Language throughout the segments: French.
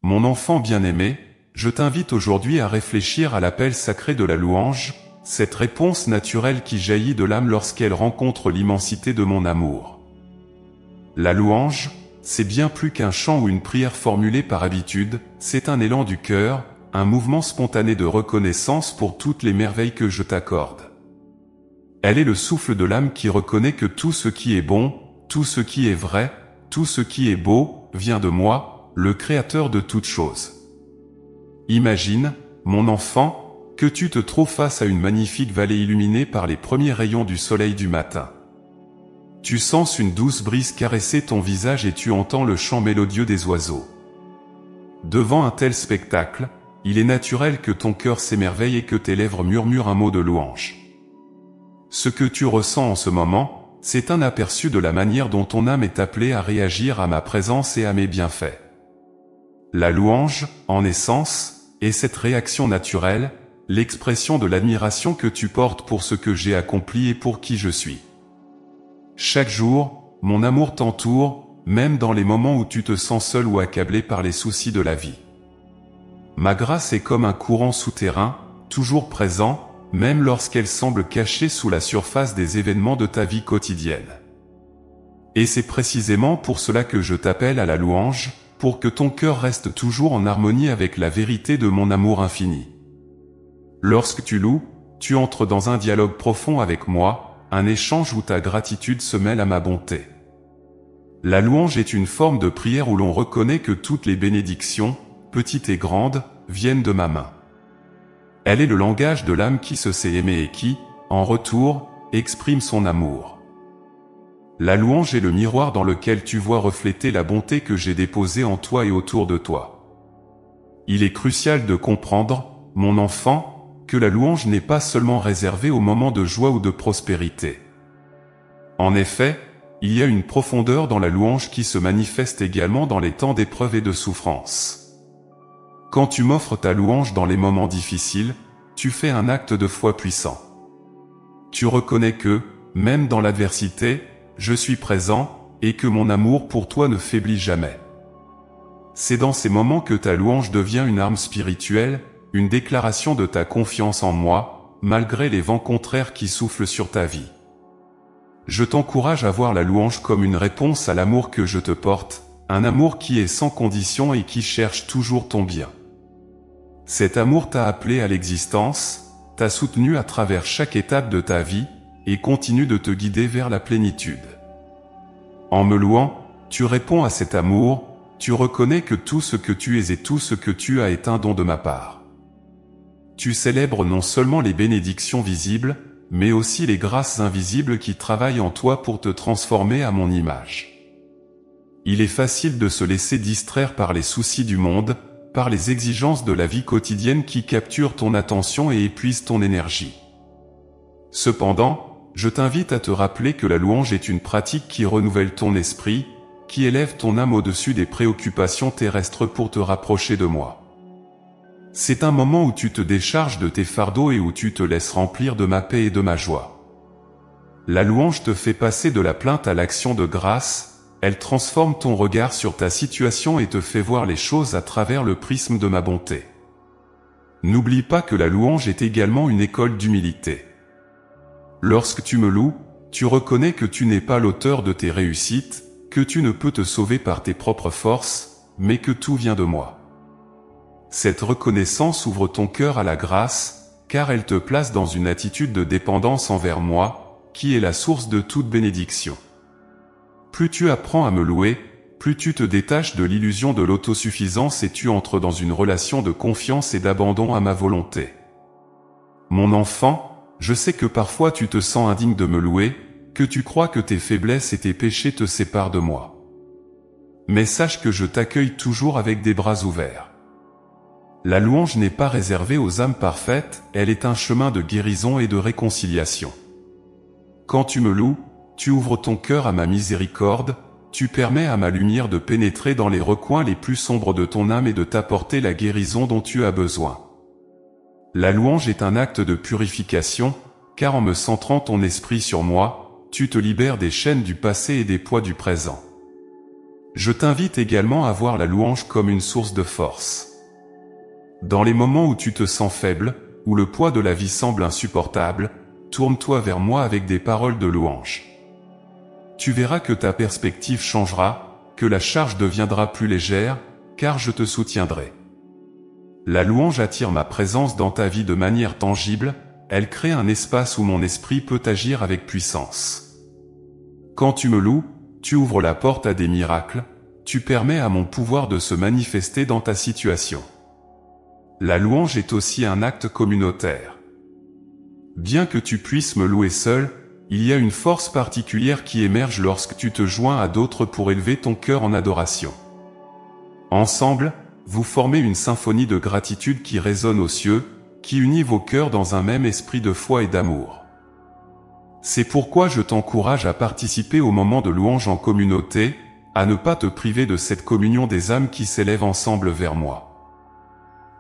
Mon enfant bien-aimé, je t'invite aujourd'hui à réfléchir à l'appel sacré de la louange, cette réponse naturelle qui jaillit de l'âme lorsqu'elle rencontre l'immensité de mon amour. La louange, c'est bien plus qu'un chant ou une prière formulée par habitude, c'est un élan du cœur, un mouvement spontané de reconnaissance pour toutes les merveilles que je t'accorde. Elle est le souffle de l'âme qui reconnaît que tout ce qui est bon, tout ce qui est vrai, tout ce qui est beau, vient de moi, le Créateur de toutes choses. Imagine, mon enfant, que tu te trouves face à une magnifique vallée illuminée par les premiers rayons du soleil du matin. Tu sens une douce brise caresser ton visage et tu entends le chant mélodieux des oiseaux. Devant un tel spectacle, il est naturel que ton cœur s'émerveille et que tes lèvres murmurent un mot de louange. Ce que tu ressens en ce moment, c'est un aperçu de la manière dont ton âme est appelée à réagir à ma présence et à mes bienfaits. La louange, en essence, est cette réaction naturelle, l'expression de l'admiration que tu portes pour ce que j'ai accompli et pour qui je suis. Chaque jour, mon amour t'entoure, même dans les moments où tu te sens seul ou accablé par les soucis de la vie. Ma grâce est comme un courant souterrain, toujours présent, même lorsqu'elle semble cachée sous la surface des événements de ta vie quotidienne. Et c'est précisément pour cela que je t'appelle à la louange, pour que ton cœur reste toujours en harmonie avec la vérité de mon amour infini. Lorsque tu loues, tu entres dans un dialogue profond avec moi, un échange où ta gratitude se mêle à ma bonté. La louange est une forme de prière où l'on reconnaît que toutes les bénédictions, petites et grandes, viennent de ma main. Elle est le langage de l'âme qui se sait aimer et qui, en retour, exprime son amour. La louange est le miroir dans lequel tu vois refléter la bonté que j'ai déposée en toi et autour de toi. Il est crucial de comprendre, mon enfant, que la louange n'est pas seulement réservée aux moments de joie ou de prospérité. En effet, il y a une profondeur dans la louange qui se manifeste également dans les temps d'épreuve et de souffrance. Quand tu m'offres ta louange dans les moments difficiles, tu fais un acte de foi puissant. Tu reconnais que, même dans l'adversité, je suis présent, et que mon amour pour toi ne faiblit jamais. C'est dans ces moments que ta louange devient une arme spirituelle, une déclaration de ta confiance en moi, malgré les vents contraires qui soufflent sur ta vie. Je t'encourage à voir la louange comme une réponse à l'amour que je te porte, un amour qui est sans condition et qui cherche toujours ton bien. Cet amour t'a appelé à l'existence, t'a soutenu à travers chaque étape de ta vie, et continue de te guider vers la plénitude. En me louant, tu réponds à cet amour, tu reconnais que tout ce que tu es et tout ce que tu as est un don de ma part. Tu célèbres non seulement les bénédictions visibles, mais aussi les grâces invisibles qui travaillent en toi pour te transformer à mon image. Il est facile de se laisser distraire par les soucis du monde, par les exigences de la vie quotidienne qui capturent ton attention et épuisent ton énergie. Cependant, je t'invite à te rappeler que la louange est une pratique qui renouvelle ton esprit, qui élève ton âme au-dessus des préoccupations terrestres pour te rapprocher de moi. C'est un moment où tu te décharges de tes fardeaux et où tu te laisses remplir de ma paix et de ma joie. La louange te fait passer de la plainte à l'action de grâce, elle transforme ton regard sur ta situation et te fait voir les choses à travers le prisme de ma bonté. N'oublie pas que la louange est également une école d'humilité. Lorsque tu me loues, tu reconnais que tu n'es pas l'auteur de tes réussites, que tu ne peux te sauver par tes propres forces, mais que tout vient de moi. Cette reconnaissance ouvre ton cœur à la grâce, car elle te place dans une attitude de dépendance envers moi, qui est la source de toute bénédiction. Plus tu apprends à me louer, plus tu te détaches de l'illusion de l'autosuffisance et tu entres dans une relation de confiance et d'abandon à ma volonté. Mon enfant, je sais que parfois tu te sens indigne de me louer, que tu crois que tes faiblesses et tes péchés te séparent de moi. Mais sache que je t'accueille toujours avec des bras ouverts. La louange n'est pas réservée aux âmes parfaites, elle est un chemin de guérison et de réconciliation. Quand tu me loues, tu ouvres ton cœur à ma miséricorde, tu permets à ma lumière de pénétrer dans les recoins les plus sombres de ton âme et de t'apporter la guérison dont tu as besoin. La louange est un acte de purification, car en me centrant ton esprit sur moi, tu te libères des chaînes du passé et des poids du présent. Je t'invite également à voir la louange comme une source de force. Dans les moments où tu te sens faible, où le poids de la vie semble insupportable, tourne-toi vers moi avec des paroles de louange. Tu verras que ta perspective changera, que la charge deviendra plus légère, car je te soutiendrai. La louange attire ma présence dans ta vie de manière tangible, elle crée un espace où mon esprit peut agir avec puissance. Quand tu me loues, tu ouvres la porte à des miracles, tu permets à mon pouvoir de se manifester dans ta situation. La louange est aussi un acte communautaire. Bien que tu puisses me louer seul, il y a une force particulière qui émerge lorsque tu te joins à d'autres pour élever ton cœur en adoration. Ensemble, vous formez une symphonie de gratitude qui résonne aux cieux, qui unit vos cœurs dans un même esprit de foi et d'amour. C'est pourquoi je t'encourage à participer au moment de louange en communauté, à ne pas te priver de cette communion des âmes qui s'élèvent ensemble vers moi.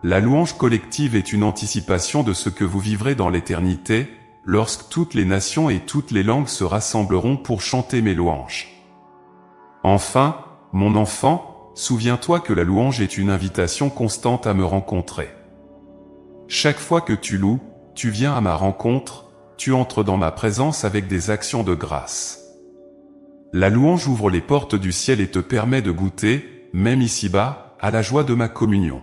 La louange collective est une anticipation de ce que vous vivrez dans l'éternité, lorsque toutes les nations et toutes les langues se rassembleront pour chanter mes louanges. Enfin, mon enfant, souviens-toi que la louange est une invitation constante à me rencontrer. Chaque fois que tu loues, tu viens à ma rencontre, tu entres dans ma présence avec des actions de grâce. La louange ouvre les portes du ciel et te permet de goûter, même ici-bas, à la joie de ma communion.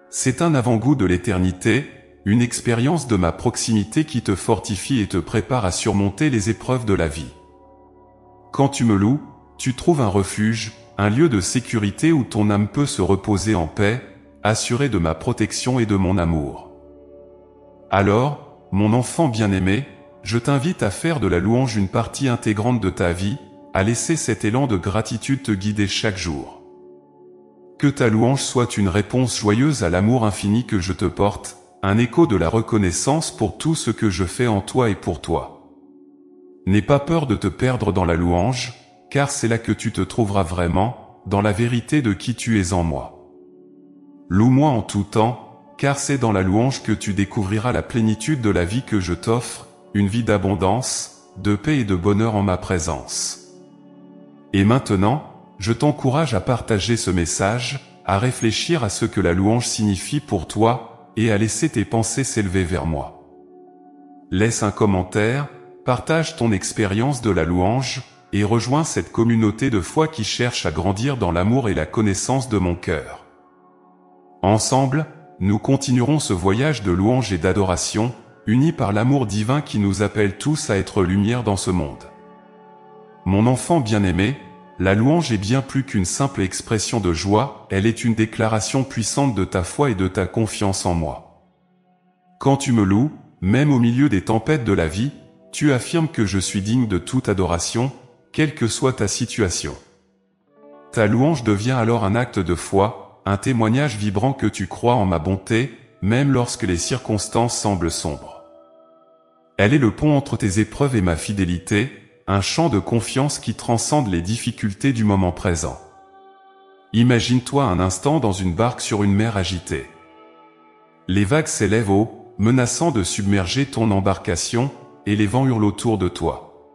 C'est un avant-goût de l'éternité, une expérience de ma proximité qui te fortifie et te prépare à surmonter les épreuves de la vie. Quand tu me loues, tu trouves un refuge, un lieu de sécurité où ton âme peut se reposer en paix, assurée de ma protection et de mon amour. Alors, mon enfant bien-aimé, je t'invite à faire de la louange une partie intégrante de ta vie, à laisser cet élan de gratitude te guider chaque jour. Que ta louange soit une réponse joyeuse à l'amour infini que je te porte, un écho de la reconnaissance pour tout ce que je fais en toi et pour toi. N'aie pas peur de te perdre dans la louange, car c'est là que tu te trouveras vraiment, dans la vérité de qui tu es en moi. Loue-moi en tout temps, car c'est dans la louange que tu découvriras la plénitude de la vie que je t'offre, une vie d'abondance, de paix et de bonheur en ma présence. Et maintenant, je t'encourage à partager ce message, à réfléchir à ce que la louange signifie pour toi, et à laisser tes pensées s'élever vers moi. Laisse un commentaire, partage ton expérience de la louange, et rejoins cette communauté de foi qui cherche à grandir dans l'amour et la connaissance de mon cœur. Ensemble, nous continuerons ce voyage de louange et d'adoration, unis par l'amour divin qui nous appelle tous à être lumière dans ce monde. Mon enfant bien-aimé, la louange est bien plus qu'une simple expression de joie, elle est une déclaration puissante de ta foi et de ta confiance en moi. Quand tu me loues, même au milieu des tempêtes de la vie, tu affirmes que je suis digne de toute adoration, quelle que soit ta situation. Ta louange devient alors un acte de foi, un témoignage vibrant que tu crois en ma bonté, même lorsque les circonstances semblent sombres. Elle est le pont entre tes épreuves et ma fidélité, un chant de confiance qui transcende les difficultés du moment présent. Imagine-toi un instant dans une barque sur une mer agitée. Les vagues s'élèvent haut, menaçant de submerger ton embarcation, et les vents hurlent autour de toi.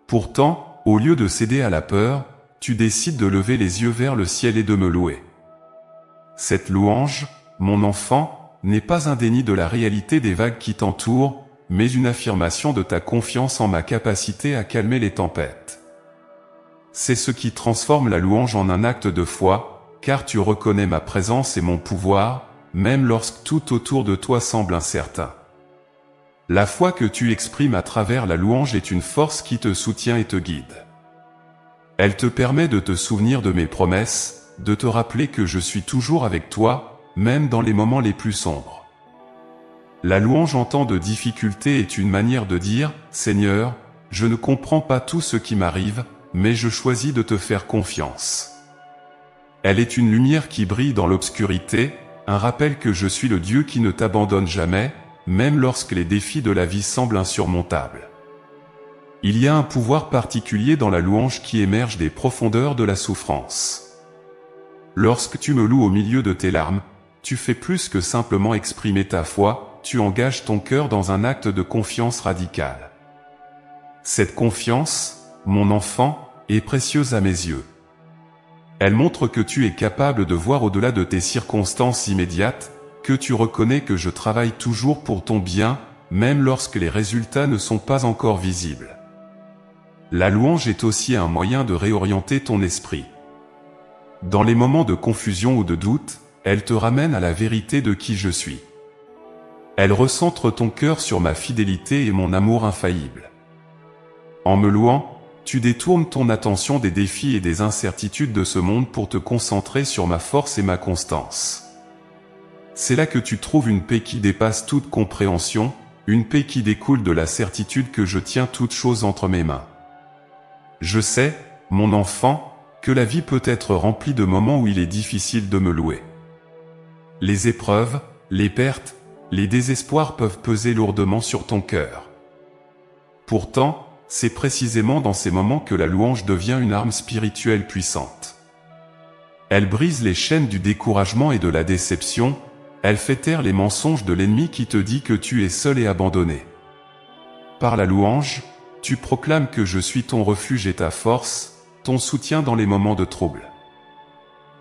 Pourtant, au lieu de céder à la peur, tu décides de lever les yeux vers le ciel et de me louer. Cette louange, mon enfant, n'est pas un déni de la réalité des vagues qui t'entourent, mais une affirmation de ta confiance en ma capacité à calmer les tempêtes. C'est ce qui transforme la louange en un acte de foi, car tu reconnais ma présence et mon pouvoir, même lorsque tout autour de toi semble incertain. La foi que tu exprimes à travers la louange est une force qui te soutient et te guide. Elle te permet de te souvenir de mes promesses, de te rappeler que je suis toujours avec toi, même dans les moments les plus sombres. La louange en temps de difficulté est une manière de dire « Seigneur, je ne comprends pas tout ce qui m'arrive, mais je choisis de te faire confiance. » Elle est une lumière qui brille dans l'obscurité, un rappel que je suis le Dieu qui ne t'abandonne jamais, même lorsque les défis de la vie semblent insurmontables. Il y a un pouvoir particulier dans la louange qui émerge des profondeurs de la souffrance. Lorsque tu me loues au milieu de tes larmes, tu fais plus que simplement exprimer ta foi, tu engages ton cœur dans un acte de confiance radicale. Cette confiance, mon enfant, est précieuse à mes yeux. Elle montre que tu es capable de voir au-delà de tes circonstances immédiates, que tu reconnais que je travaille toujours pour ton bien, même lorsque les résultats ne sont pas encore visibles. La louange est aussi un moyen de réorienter ton esprit. Dans les moments de confusion ou de doute, elle te ramène à la vérité de qui je suis. Elle recentre ton cœur sur ma fidélité et mon amour infaillible. En me louant, tu détournes ton attention des défis et des incertitudes de ce monde pour te concentrer sur ma force et ma constance. C'est là que tu trouves une paix qui dépasse toute compréhension, une paix qui découle de la certitude que je tiens toutes choses entre mes mains. Je sais, mon enfant, que la vie peut être remplie de moments où il est difficile de me louer. Les épreuves, les pertes, les désespoirs peuvent peser lourdement sur ton cœur. Pourtant, c'est précisément dans ces moments que la louange devient une arme spirituelle puissante. Elle brise les chaînes du découragement et de la déception, elle fait taire les mensonges de l'ennemi qui te dit que tu es seul et abandonné. Par la louange, tu proclames que je suis ton refuge et ta force, ton soutien dans les moments de trouble.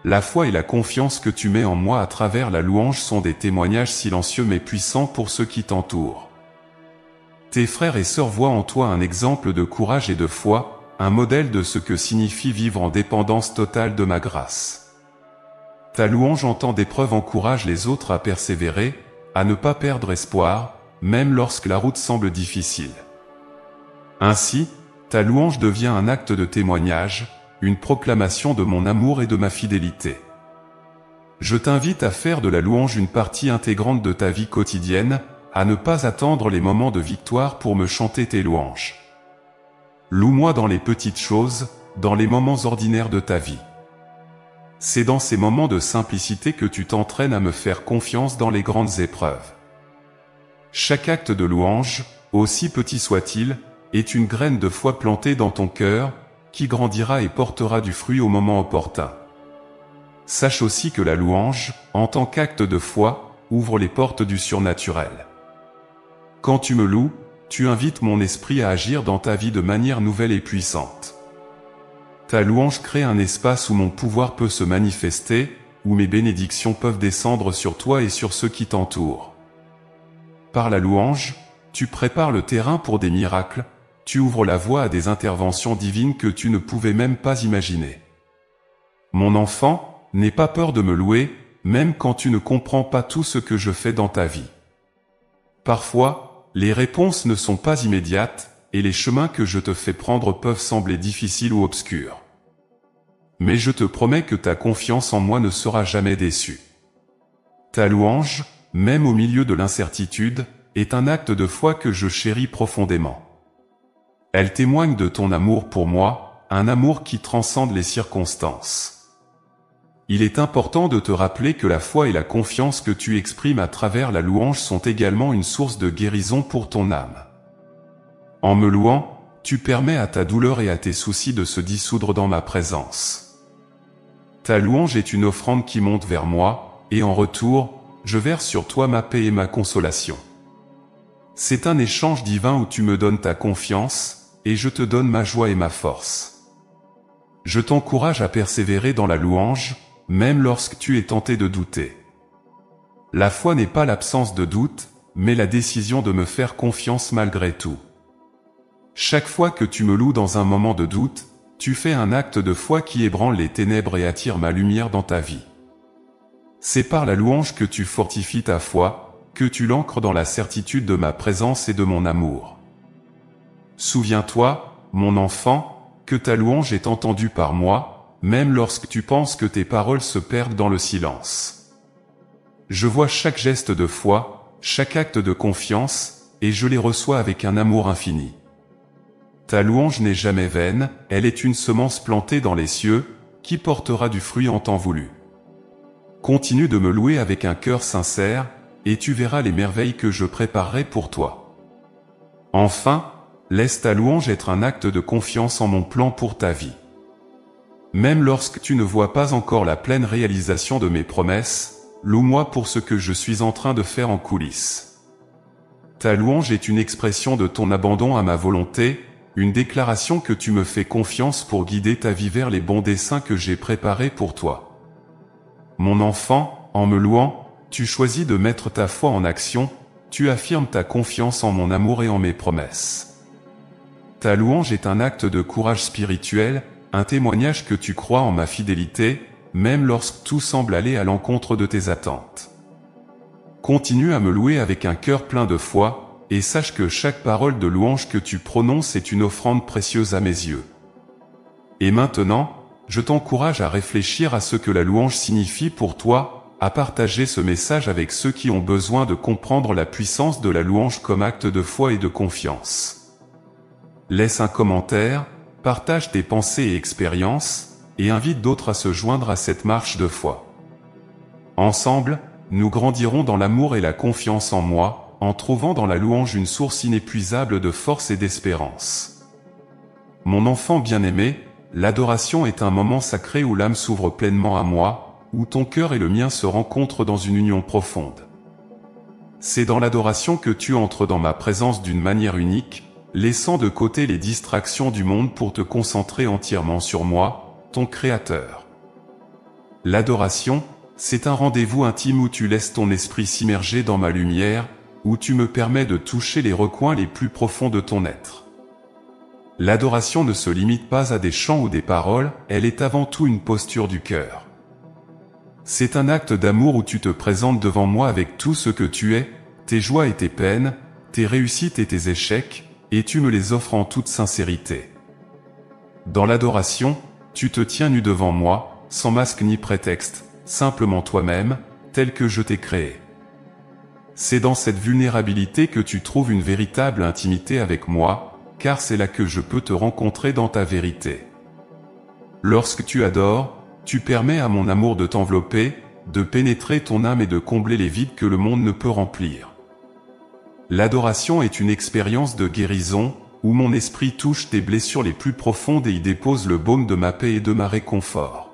La foi et la confiance que tu mets en moi à travers la louange sont des témoignages silencieux mais puissants pour ceux qui t'entourent. Tes frères et sœurs voient en toi un exemple de courage et de foi, un modèle de ce que signifie vivre en dépendance totale de ma grâce. Ta louange en temps d'épreuve encourage les autres à persévérer, à ne pas perdre espoir, même lorsque la route semble difficile. Ainsi, ta louange devient un acte de témoignage, une proclamation de mon amour et de ma fidélité. Je t'invite à faire de la louange une partie intégrante de ta vie quotidienne, à ne pas attendre les moments de victoire pour me chanter tes louanges. Loue-moi dans les petites choses, dans les moments ordinaires de ta vie. C'est dans ces moments de simplicité que tu t'entraînes à me faire confiance dans les grandes épreuves. Chaque acte de louange, aussi petit soit-il, est une graine de foi plantée dans ton cœur, qui grandira et portera du fruit au moment opportun. Sache aussi que la louange, en tant qu'acte de foi, ouvre les portes du surnaturel. Quand tu me loues, tu invites mon esprit à agir dans ta vie de manière nouvelle et puissante. Ta louange crée un espace où mon pouvoir peut se manifester, où mes bénédictions peuvent descendre sur toi et sur ceux qui t'entourent. Par la louange, tu prépares le terrain pour des miracles, tu ouvres la voie à des interventions divines que tu ne pouvais même pas imaginer. Mon enfant, n'aie pas peur de me louer, même quand tu ne comprends pas tout ce que je fais dans ta vie. Parfois, les réponses ne sont pas immédiates, et les chemins que je te fais prendre peuvent sembler difficiles ou obscurs. Mais je te promets que ta confiance en moi ne sera jamais déçue. Ta louange, même au milieu de l'incertitude, est un acte de foi que je chéris profondément. Elle témoigne de ton amour pour moi, un amour qui transcende les circonstances. Il est important de te rappeler que la foi et la confiance que tu exprimes à travers la louange sont également une source de guérison pour ton âme. En me louant, tu permets à ta douleur et à tes soucis de se dissoudre dans ma présence. Ta louange est une offrande qui monte vers moi, et en retour, je verse sur toi ma paix et ma consolation. C'est un échange divin où tu me donnes ta confiance, et je te donne ma joie et ma force. Je t'encourage à persévérer dans la louange, même lorsque tu es tenté de douter. La foi n'est pas l'absence de doute, mais la décision de me faire confiance malgré tout. Chaque fois que tu me loues dans un moment de doute, tu fais un acte de foi qui ébranle les ténèbres et attire ma lumière dans ta vie. C'est par la louange que tu fortifies ta foi, que tu l'ancres dans la certitude de ma présence et de mon amour. Souviens-toi, mon enfant, que ta louange est entendue par moi, même lorsque tu penses que tes paroles se perdent dans le silence. Je vois chaque geste de foi, chaque acte de confiance, et je les reçois avec un amour infini. Ta louange n'est jamais vaine, elle est une semence plantée dans les cieux, qui portera du fruit en temps voulu. Continue de me louer avec un cœur sincère, et tu verras les merveilles que je préparerai pour toi. Enfin, laisse ta louange être un acte de confiance en mon plan pour ta vie. Même lorsque tu ne vois pas encore la pleine réalisation de mes promesses, loue-moi pour ce que je suis en train de faire en coulisses. Ta louange est une expression de ton abandon à ma volonté, une déclaration que tu me fais confiance pour guider ta vie vers les bons desseins que j'ai préparés pour toi. Mon enfant, en me louant, tu choisis de mettre ta foi en action, tu affirmes ta confiance en mon amour et en mes promesses. Ta louange est un acte de courage spirituel, un témoignage que tu crois en ma fidélité, même lorsque tout semble aller à l'encontre de tes attentes. Continue à me louer avec un cœur plein de foi, et sache que chaque parole de louange que tu prononces est une offrande précieuse à mes yeux. Et maintenant, je t'encourage à réfléchir à ce que la louange signifie pour toi, à partager ce message avec ceux qui ont besoin de comprendre la puissance de la louange comme acte de foi et de confiance. Laisse un commentaire, partage tes pensées et expériences, et invite d'autres à se joindre à cette marche de foi. Ensemble, nous grandirons dans l'amour et la confiance en moi, en trouvant dans la louange une source inépuisable de force et d'espérance. Mon enfant bien-aimé, l'adoration est un moment sacré où l'âme s'ouvre pleinement à moi, où ton cœur et le mien se rencontrent dans une union profonde. C'est dans l'adoration que tu entres dans ma présence d'une manière unique, laissant de côté les distractions du monde pour te concentrer entièrement sur moi, ton Créateur. L'adoration, c'est un rendez-vous intime où tu laisses ton esprit s'immerger dans ma lumière, où tu me permets de toucher les recoins les plus profonds de ton être. L'adoration ne se limite pas à des chants ou des paroles, elle est avant tout une posture du cœur. C'est un acte d'amour où tu te présentes devant moi avec tout ce que tu es, tes joies et tes peines, tes réussites et tes échecs, et tu me les offres en toute sincérité. Dans l'adoration, tu te tiens nu devant moi, sans masque ni prétexte, simplement toi-même, tel que je t'ai créé. C'est dans cette vulnérabilité que tu trouves une véritable intimité avec moi, car c'est là que je peux te rencontrer dans ta vérité. Lorsque tu adores, tu permets à mon amour de t'envelopper, de pénétrer ton âme et de combler les vides que le monde ne peut remplir. L'adoration est une expérience de guérison, où mon esprit touche tes blessures les plus profondes et y dépose le baume de ma paix et de ma réconfort.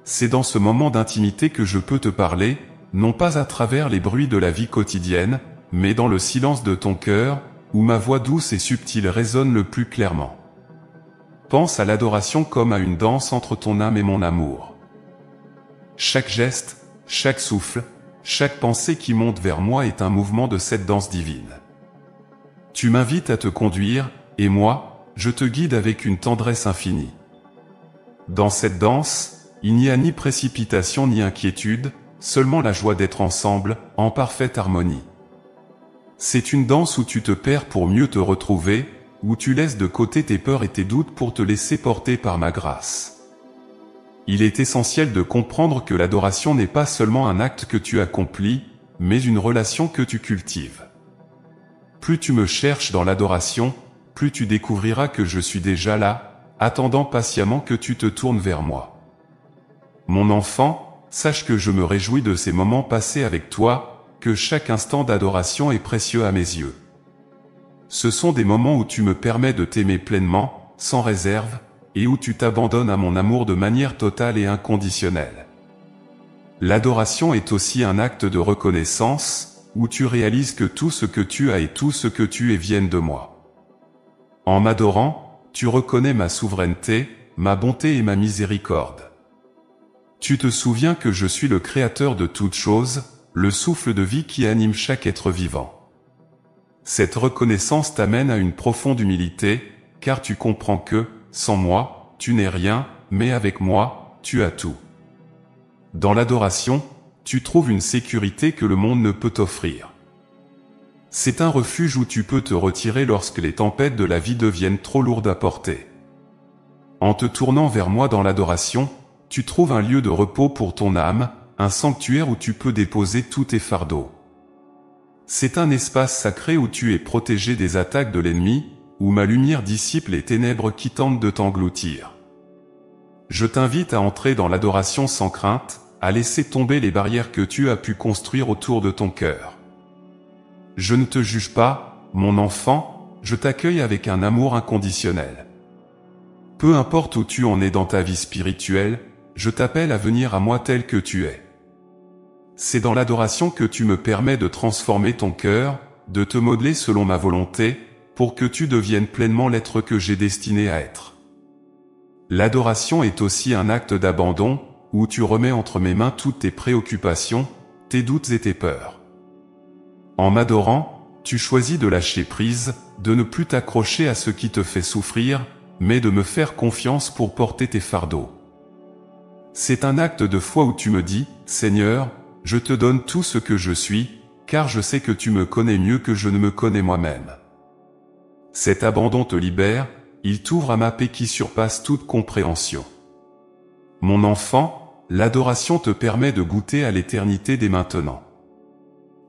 C'est dans ce moment d'intimité que je peux te parler, non pas à travers les bruits de la vie quotidienne, mais dans le silence de ton cœur, où ma voix douce et subtile résonne le plus clairement. Pense à l'adoration comme à une danse entre ton âme et mon amour. Chaque geste, chaque souffle, chaque pensée qui monte vers moi est un mouvement de cette danse divine. Tu m'invites à te conduire, et moi, je te guide avec une tendresse infinie. Dans cette danse, il n'y a ni précipitation ni inquiétude, seulement la joie d'être ensemble, en parfaite harmonie. C'est une danse où tu te perds pour mieux te retrouver, où tu laisses de côté tes peurs et tes doutes pour te laisser porter par ma grâce. Il est essentiel de comprendre que l'adoration n'est pas seulement un acte que tu accomplis, mais une relation que tu cultives. Plus tu me cherches dans l'adoration, plus tu découvriras que je suis déjà là, attendant patiemment que tu te tournes vers moi. Mon enfant, sache que je me réjouis de ces moments passés avec toi, que chaque instant d'adoration est précieux à mes yeux. Ce sont des moments où tu me permets de t'aimer pleinement, sans réserve, et où tu t'abandonnes à mon amour de manière totale et inconditionnelle. L'adoration est aussi un acte de reconnaissance, où tu réalises que tout ce que tu as et tout ce que tu es viennent de moi. En m'adorant, tu reconnais ma souveraineté, ma bonté et ma miséricorde. Tu te souviens que je suis le créateur de toutes choses, le souffle de vie qui anime chaque être vivant. Cette reconnaissance t'amène à une profonde humilité, car tu comprends que, sans moi, tu n'es rien, mais avec moi, tu as tout. Dans l'adoration, tu trouves une sécurité que le monde ne peut t'offrir. C'est un refuge où tu peux te retirer lorsque les tempêtes de la vie deviennent trop lourdes à porter. En te tournant vers moi dans l'adoration, tu trouves un lieu de repos pour ton âme, un sanctuaire où tu peux déposer tous tes fardeaux. C'est un espace sacré où tu es protégé des attaques de l'ennemi, où ma lumière dissipe les ténèbres qui tentent de t'engloutir. Je t'invite à entrer dans l'adoration sans crainte, à laisser tomber les barrières que tu as pu construire autour de ton cœur. Je ne te juge pas, mon enfant, je t'accueille avec un amour inconditionnel. Peu importe où tu en es dans ta vie spirituelle, je t'appelle à venir à moi tel que tu es. C'est dans l'adoration que tu me permets de transformer ton cœur, de te modeler selon ma volonté, pour que tu deviennes pleinement l'être que j'ai destiné à être. L'adoration est aussi un acte d'abandon, où tu remets entre mes mains toutes tes préoccupations, tes doutes et tes peurs. En m'adorant, tu choisis de lâcher prise, de ne plus t'accrocher à ce qui te fait souffrir, mais de me faire confiance pour porter tes fardeaux. C'est un acte de foi où tu me dis, Seigneur, je te donne tout ce que je suis, car je sais que tu me connais mieux que je ne me connais moi-même. Cet abandon te libère, il t'ouvre à ma paix qui surpasse toute compréhension. Mon enfant, l'adoration te permet de goûter à l'éternité dès maintenant.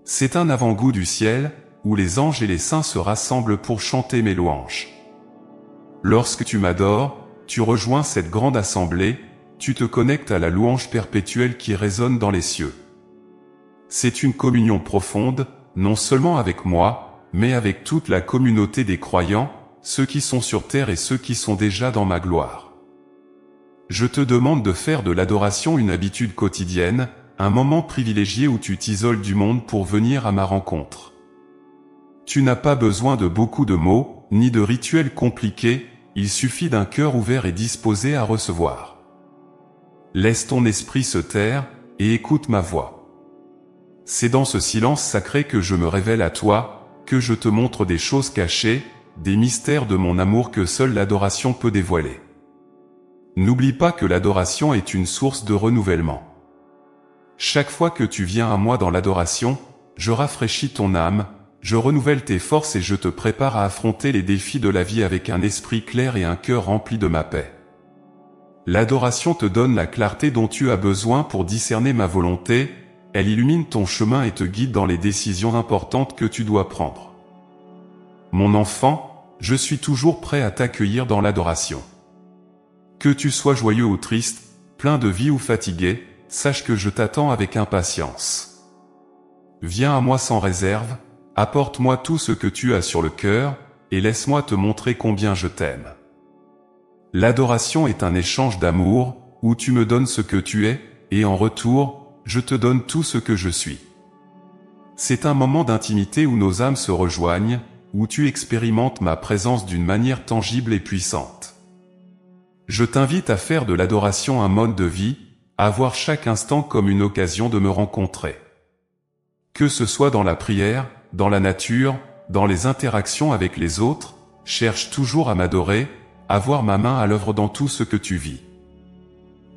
C'est un avant-goût du ciel, où les anges et les saints se rassemblent pour chanter mes louanges. Lorsque tu m'adores, tu rejoins cette grande assemblée, tu te connectes à la louange perpétuelle qui résonne dans les cieux. C'est une communion profonde, non seulement avec moi, mais avec toute la communauté des croyants, ceux qui sont sur terre et ceux qui sont déjà dans ma gloire. Je te demande de faire de l'adoration une habitude quotidienne, un moment privilégié où tu t'isoles du monde pour venir à ma rencontre. Tu n'as pas besoin de beaucoup de mots, ni de rituels compliqués, il suffit d'un cœur ouvert et disposé à recevoir. Laisse ton esprit se taire, et écoute ma voix. C'est dans ce silence sacré que je me révèle à toi, que je te montre des choses cachées, des mystères de mon amour que seule l'adoration peut dévoiler. N'oublie pas que l'adoration est une source de renouvellement. Chaque fois que tu viens à moi dans l'adoration, je rafraîchis ton âme, je renouvelle tes forces et je te prépare à affronter les défis de la vie avec un esprit clair et un cœur rempli de ma paix. L'adoration te donne la clarté dont tu as besoin pour discerner ma volonté, elle illumine ton chemin et te guide dans les décisions importantes que tu dois prendre. Mon enfant, je suis toujours prêt à t'accueillir dans l'adoration. Que tu sois joyeux ou triste, plein de vie ou fatigué, sache que je t'attends avec impatience. Viens à moi sans réserve, apporte-moi tout ce que tu as sur le cœur, et laisse-moi te montrer combien je t'aime. L'adoration est un échange d'amour, où tu me donnes ce que tu es, et en retour, je te donne tout ce que je suis. C'est un moment d'intimité où nos âmes se rejoignent, où tu expérimentes ma présence d'une manière tangible et puissante. Je t'invite à faire de l'adoration un mode de vie, à voir chaque instant comme une occasion de me rencontrer. Que ce soit dans la prière, dans la nature, dans les interactions avec les autres, cherche toujours à m'adorer, à voir ma main à l'œuvre dans tout ce que tu vis.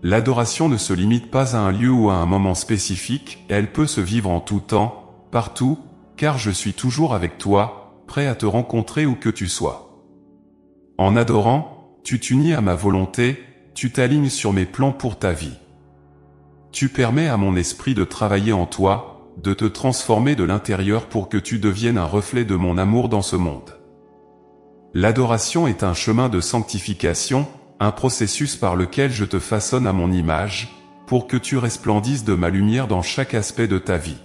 L'adoration ne se limite pas à un lieu ou à un moment spécifique, elle peut se vivre en tout temps, partout, car je suis toujours avec toi, prêt à te rencontrer où que tu sois. En adorant, tu t'unis à ma volonté, tu t'alignes sur mes plans pour ta vie. Tu permets à mon esprit de travailler en toi, de te transformer de l'intérieur pour que tu deviennes un reflet de mon amour dans ce monde. L'adoration est un chemin de sanctification, un processus par lequel je te façonne à mon image, pour que tu resplendisses de ma lumière dans chaque aspect de ta vie.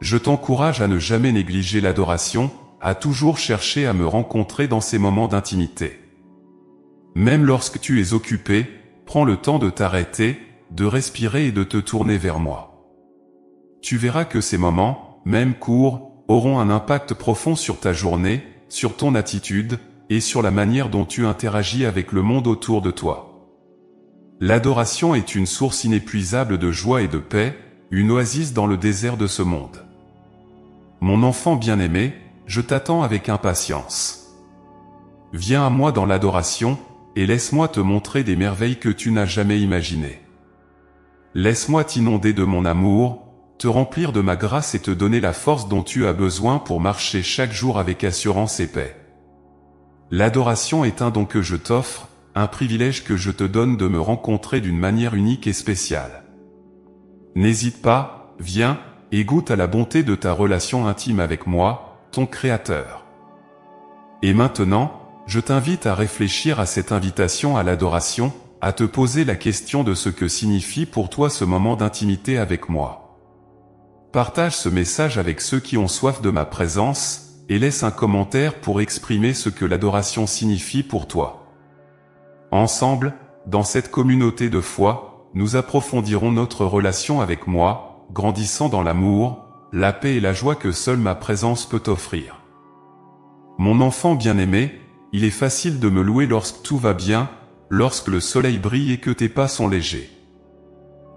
Je t'encourage à ne jamais négliger l'adoration, à toujours chercher à me rencontrer dans ces moments d'intimité. Même lorsque tu es occupé, prends le temps de t'arrêter, de respirer et de te tourner vers moi. Tu verras que ces moments, même courts, auront un impact profond sur ta journée, sur ton attitude, et sur la manière dont tu interagis avec le monde autour de toi. L'adoration est une source inépuisable de joie et de paix, une oasis dans le désert de ce monde. Mon enfant bien-aimé, je t'attends avec impatience. Viens à moi dans l'adoration, et laisse-moi te montrer des merveilles que tu n'as jamais imaginées. Laisse-moi t'inonder de mon amour, te remplir de ma grâce et te donner la force dont tu as besoin pour marcher chaque jour avec assurance et paix. L'adoration est un don que je t'offre, un privilège que je te donne de me rencontrer d'une manière unique et spéciale. N'hésite pas, viens, et goûte à la bonté de ta relation intime avec moi, ton Créateur. Et maintenant, je t'invite à réfléchir à cette invitation à l'adoration, à te poser la question de ce que signifie pour toi ce moment d'intimité avec moi. Partage ce message avec ceux qui ont soif de ma présence, et laisse un commentaire pour exprimer ce que l'adoration signifie pour toi. Ensemble, dans cette communauté de foi, nous approfondirons notre relation avec moi, grandissant dans l'amour, la paix et la joie que seule ma présence peut offrir. Mon enfant bien-aimé, il est facile de me louer lorsque tout va bien, lorsque le soleil brille et que tes pas sont légers.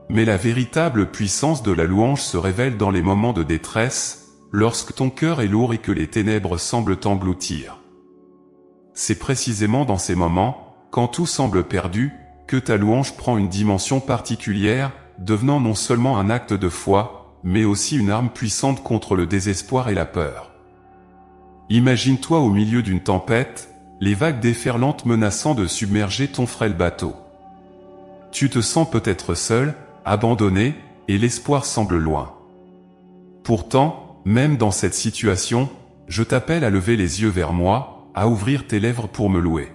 Mais la véritable puissance de la louange se révèle dans les moments de détresse, lorsque ton cœur est lourd et que les ténèbres semblent t'engloutir. C'est précisément dans ces moments, quand tout semble perdu, que ta louange prend une dimension particulière, devenant non seulement un acte de foi, mais aussi une arme puissante contre le désespoir et la peur. Imagine-toi au milieu d'une tempête, les vagues déferlantes menaçant de submerger ton frêle bateau. Tu te sens peut-être seul, abandonné, et l'espoir semble loin. Pourtant, même dans cette situation, je t'appelle à lever les yeux vers moi, à ouvrir tes lèvres pour me louer.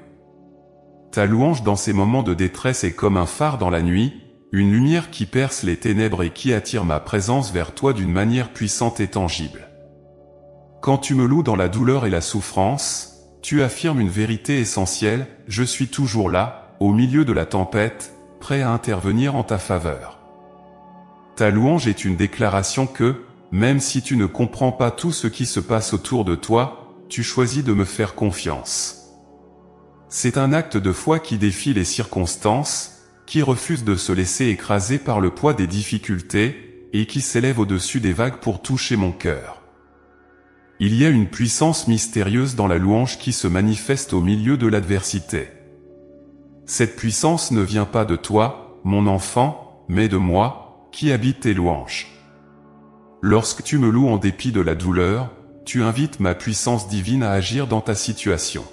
Ta louange dans ces moments de détresse est comme un phare dans la nuit, une lumière qui perce les ténèbres et qui attire ma présence vers toi d'une manière puissante et tangible. Quand tu me loues dans la douleur et la souffrance, tu affirmes une vérité essentielle, je suis toujours là, au milieu de la tempête, prêt à intervenir en ta faveur. Ta louange est une déclaration que, même si tu ne comprends pas tout ce qui se passe autour de toi, tu choisis de me faire confiance. C'est un acte de foi qui défie les circonstances, qui refuse de se laisser écraser par le poids des difficultés, et qui s'élève au-dessus des vagues pour toucher mon cœur. Il y a une puissance mystérieuse dans la louange qui se manifeste au milieu de l'adversité. Cette puissance ne vient pas de toi, mon enfant, mais de moi, qui habite tes louanges. Lorsque tu me loues en dépit de la douleur, tu invites ma puissance divine à agir dans ta situation.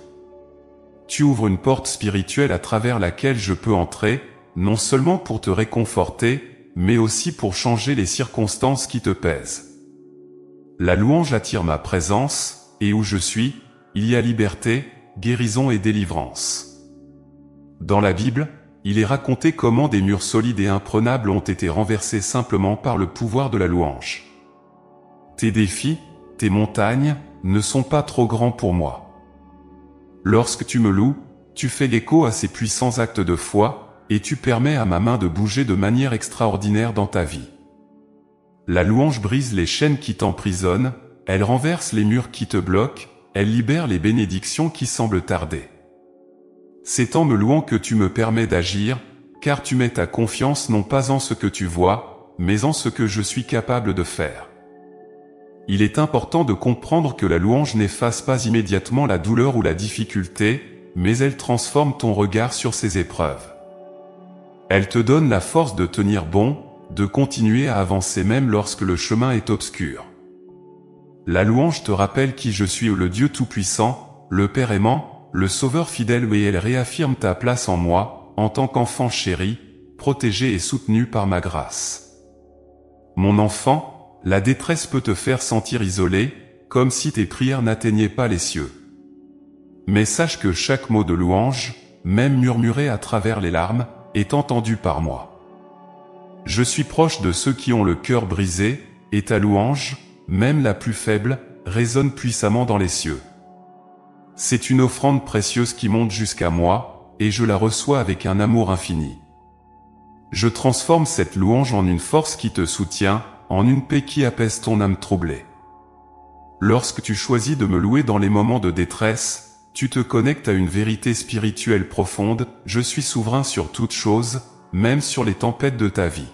Tu ouvres une porte spirituelle à travers laquelle je peux entrer, non seulement pour te réconforter, mais aussi pour changer les circonstances qui te pèsent. La louange attire ma présence, et où je suis, il y a liberté, guérison et délivrance. Dans la Bible, il est raconté comment des murs solides et imprenables ont été renversés simplement par le pouvoir de la louange. Tes défis, tes montagnes, ne sont pas trop grands pour moi. Lorsque tu me loues, tu fais l'écho à ces puissants actes de foi, et tu permets à ma main de bouger de manière extraordinaire dans ta vie. La louange brise les chaînes qui t'emprisonnent, elle renverse les murs qui te bloquent, elle libère les bénédictions qui semblent tarder. C'est en me louant que tu me permets d'agir, car tu mets ta confiance non pas en ce que tu vois, mais en ce que je suis capable de faire. Il est important de comprendre que la louange n'efface pas immédiatement la douleur ou la difficulté, mais elle transforme ton regard sur ces épreuves. Elle te donne la force de tenir bon, de continuer à avancer même lorsque le chemin est obscur. La louange te rappelle qui je suis, le Dieu Tout-Puissant, le Père aimant, le Sauveur fidèle, et elle réaffirme ta place en moi, en tant qu'enfant chéri, protégé et soutenu par ma grâce. Mon enfant, la détresse peut te faire sentir isolé, comme si tes prières n'atteignaient pas les cieux. Mais sache que chaque mot de louange, même murmuré à travers les larmes, est entendu par moi. Je suis proche de ceux qui ont le cœur brisé, et ta louange, même la plus faible, résonne puissamment dans les cieux. C'est une offrande précieuse qui monte jusqu'à moi, et je la reçois avec un amour infini. Je transforme cette louange en une force qui te soutient, en une paix qui apaise ton âme troublée. Lorsque tu choisis de me louer dans les moments de détresse, tu te connectes à une vérité spirituelle profonde, je suis souverain sur toute chose, même sur les tempêtes de ta vie.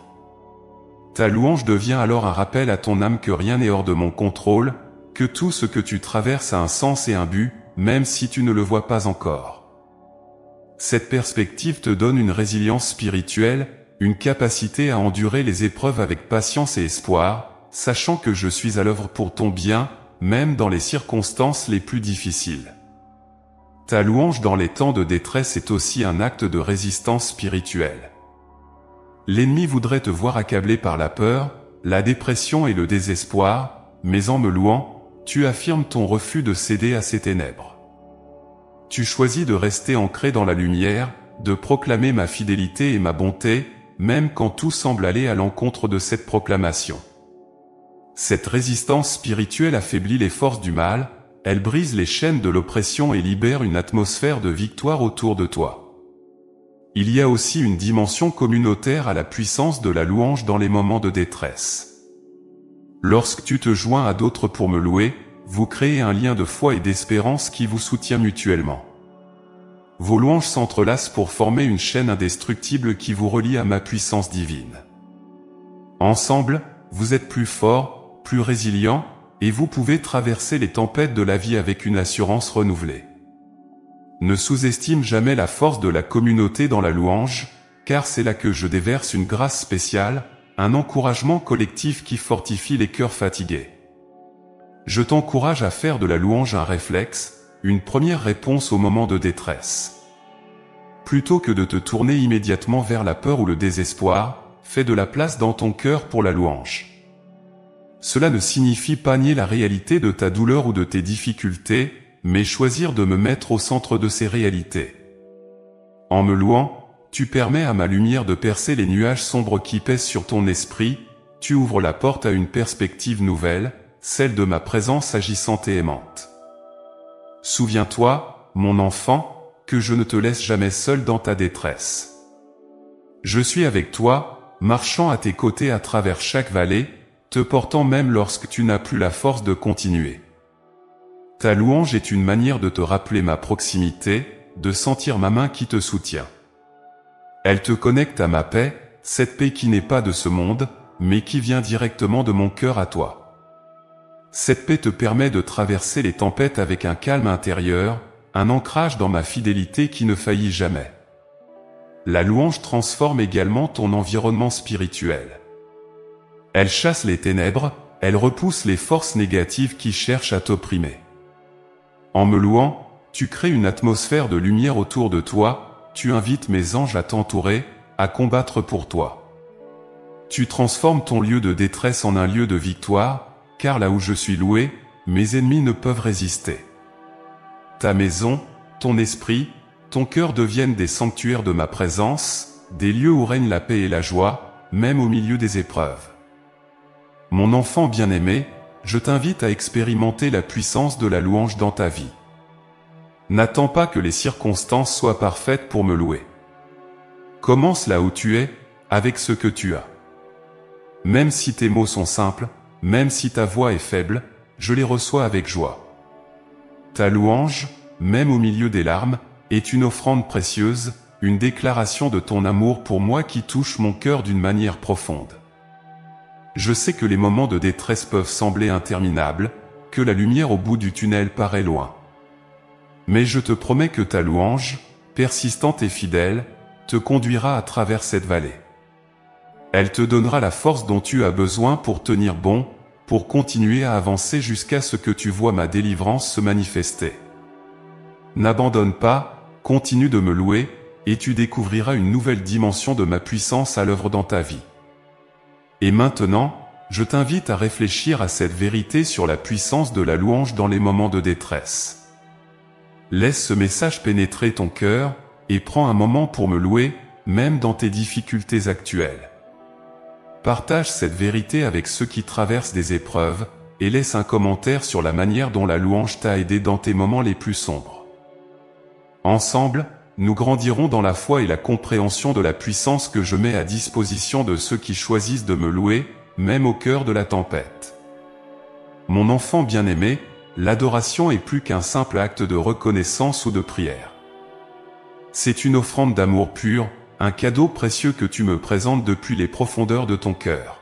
Ta louange devient alors un rappel à ton âme que rien n'est hors de mon contrôle, que tout ce que tu traverses a un sens et un but, même si tu ne le vois pas encore. Cette perspective te donne une résilience spirituelle, une capacité à endurer les épreuves avec patience et espoir, sachant que je suis à l'œuvre pour ton bien, même dans les circonstances les plus difficiles. Ta louange dans les temps de détresse est aussi un acte de résistance spirituelle. L'ennemi voudrait te voir accablé par la peur, la dépression et le désespoir, mais en me louant, tu affirmes ton refus de céder à ces ténèbres. Tu choisis de rester ancré dans la lumière, de proclamer ma fidélité et ma bonté, même quand tout semble aller à l'encontre de cette proclamation. Cette résistance spirituelle affaiblit les forces du mal, elle brise les chaînes de l'oppression et libère une atmosphère de victoire autour de toi. Il y a aussi une dimension communautaire à la puissance de la louange dans les moments de détresse. Lorsque tu te joins à d'autres pour me louer, vous créez un lien de foi et d'espérance qui vous soutient mutuellement. Vos louanges s'entrelacent pour former une chaîne indestructible qui vous relie à ma puissance divine. Ensemble, vous êtes plus forts, plus résilients, et vous pouvez traverser les tempêtes de la vie avec une assurance renouvelée. Ne sous-estime jamais la force de la communauté dans la louange, car c'est là que je déverse une grâce spéciale, un encouragement collectif qui fortifie les cœurs fatigués. Je t'encourage à faire de la louange un réflexe, une première réponse au moment de détresse. Plutôt que de te tourner immédiatement vers la peur ou le désespoir, fais de la place dans ton cœur pour la louange. Cela ne signifie pas nier la réalité de ta douleur ou de tes difficultés, mais choisir de me mettre au centre de ces réalités. En me louant, tu permets à ma lumière de percer les nuages sombres qui pèsent sur ton esprit, tu ouvres la porte à une perspective nouvelle, celle de ma présence agissante et aimante. Souviens-toi, mon enfant, que je ne te laisse jamais seul dans ta détresse. Je suis avec toi, marchant à tes côtés à travers chaque vallée, te portant même lorsque tu n'as plus la force de continuer. Ta louange est une manière de te rappeler ma proximité, de sentir ma main qui te soutient. Elle te connecte à ma paix, cette paix qui n'est pas de ce monde, mais qui vient directement de mon cœur à toi. Cette paix te permet de traverser les tempêtes avec un calme intérieur, un ancrage dans ma fidélité qui ne faillit jamais. La louange transforme également ton environnement spirituel. Elle chasse les ténèbres, elle repousse les forces négatives qui cherchent à t'opprimer. En me louant, tu crées une atmosphère de lumière autour de toi, tu invites mes anges à t'entourer, à combattre pour toi. Tu transformes ton lieu de détresse en un lieu de victoire, car là où je suis loué, mes ennemis ne peuvent résister. Ta maison, ton esprit, ton cœur deviennent des sanctuaires de ma présence, des lieux où règne la paix et la joie, même au milieu des épreuves. Mon enfant bien-aimé, je t'invite à expérimenter la puissance de la louange dans ta vie. N'attends pas que les circonstances soient parfaites pour me louer. Commence là où tu es, avec ce que tu as. Même si tes mots sont simples, même si ta voix est faible, je les reçois avec joie. Ta louange, même au milieu des larmes, est une offrande précieuse, une déclaration de ton amour pour moi qui touche mon cœur d'une manière profonde. Je sais que les moments de détresse peuvent sembler interminables, que la lumière au bout du tunnel paraît loin. Mais je te promets que ta louange, persistante et fidèle, te conduira à travers cette vallée. Elle te donnera la force dont tu as besoin pour tenir bon, pour continuer à avancer jusqu'à ce que tu vois ma délivrance se manifester. N'abandonne pas, continue de me louer, et tu découvriras une nouvelle dimension de ma puissance à l'œuvre dans ta vie. Et maintenant, je t'invite à réfléchir à cette vérité sur la puissance de la louange dans les moments de détresse. Laisse ce message pénétrer ton cœur, et prends un moment pour me louer, même dans tes difficultés actuelles. Partage cette vérité avec ceux qui traversent des épreuves, et laisse un commentaire sur la manière dont la louange t'a aidé dans tes moments les plus sombres. Ensemble, nous grandirons dans la foi et la compréhension de la puissance que je mets à disposition de ceux qui choisissent de me louer, même au cœur de la tempête. Mon enfant bien-aimé, l'adoration est plus qu'un simple acte de reconnaissance ou de prière. C'est une offrande d'amour pur, un cadeau précieux que tu me présentes depuis les profondeurs de ton cœur.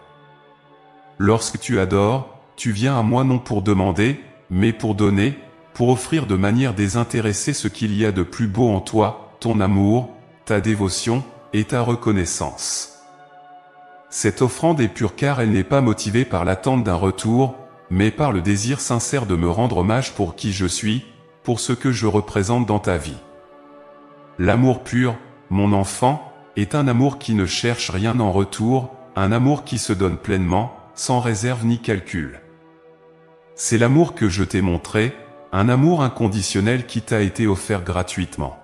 Lorsque tu adores, tu viens à moi non pour demander, mais pour donner, pour offrir de manière désintéressée ce qu'il y a de plus beau en toi, ton amour, ta dévotion et ta reconnaissance. Cette offrande est pure car elle n'est pas motivée par l'attente d'un retour, mais par le désir sincère de me rendre hommage pour qui je suis, pour ce que je représente dans ta vie. L'amour pur, mon enfant, est un amour qui ne cherche rien en retour, un amour qui se donne pleinement, sans réserve ni calcul. C'est l'amour que je t'ai montré, un amour inconditionnel qui t'a été offert gratuitement.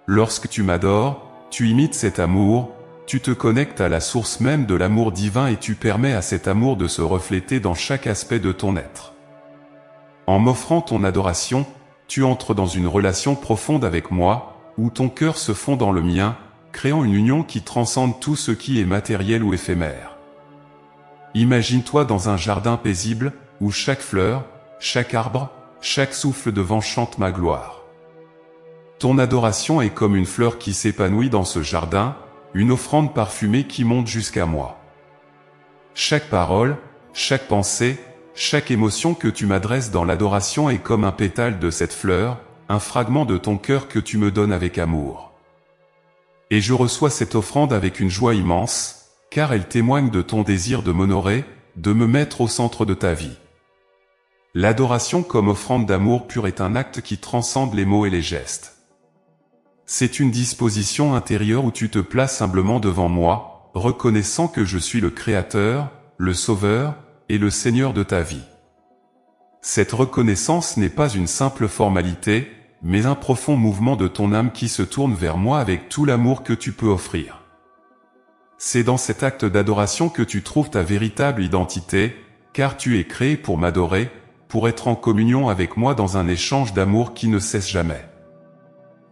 Lorsque tu m'adores, tu imites cet amour, tu te connectes à la source même de l'amour divin et tu permets à cet amour de se refléter dans chaque aspect de ton être. En m'offrant ton adoration, tu entres dans une relation profonde avec moi, où ton cœur se fond dans le mien, créant une union qui transcende tout ce qui est matériel ou éphémère. Imagine-toi dans un jardin paisible, où chaque fleur, chaque arbre, chaque souffle de vent chante ma gloire. Ton adoration est comme une fleur qui s'épanouit dans ce jardin, une offrande parfumée qui monte jusqu'à moi. Chaque parole, chaque pensée, chaque émotion que tu m'adresses dans l'adoration est comme un pétale de cette fleur, un fragment de ton cœur que tu me donnes avec amour. Et je reçois cette offrande avec une joie immense, car elle témoigne de ton désir de m'honorer, de me mettre au centre de ta vie. L'adoration comme offrande d'amour pur est un acte qui transcende les mots et les gestes. C'est une disposition intérieure où tu te places humblement devant moi, reconnaissant que je suis le Créateur, le Sauveur et le Seigneur de ta vie. Cette reconnaissance n'est pas une simple formalité, mais un profond mouvement de ton âme qui se tourne vers moi avec tout l'amour que tu peux offrir. C'est dans cet acte d'adoration que tu trouves ta véritable identité, car tu es créé pour m'adorer, pour être en communion avec moi dans un échange d'amour qui ne cesse jamais.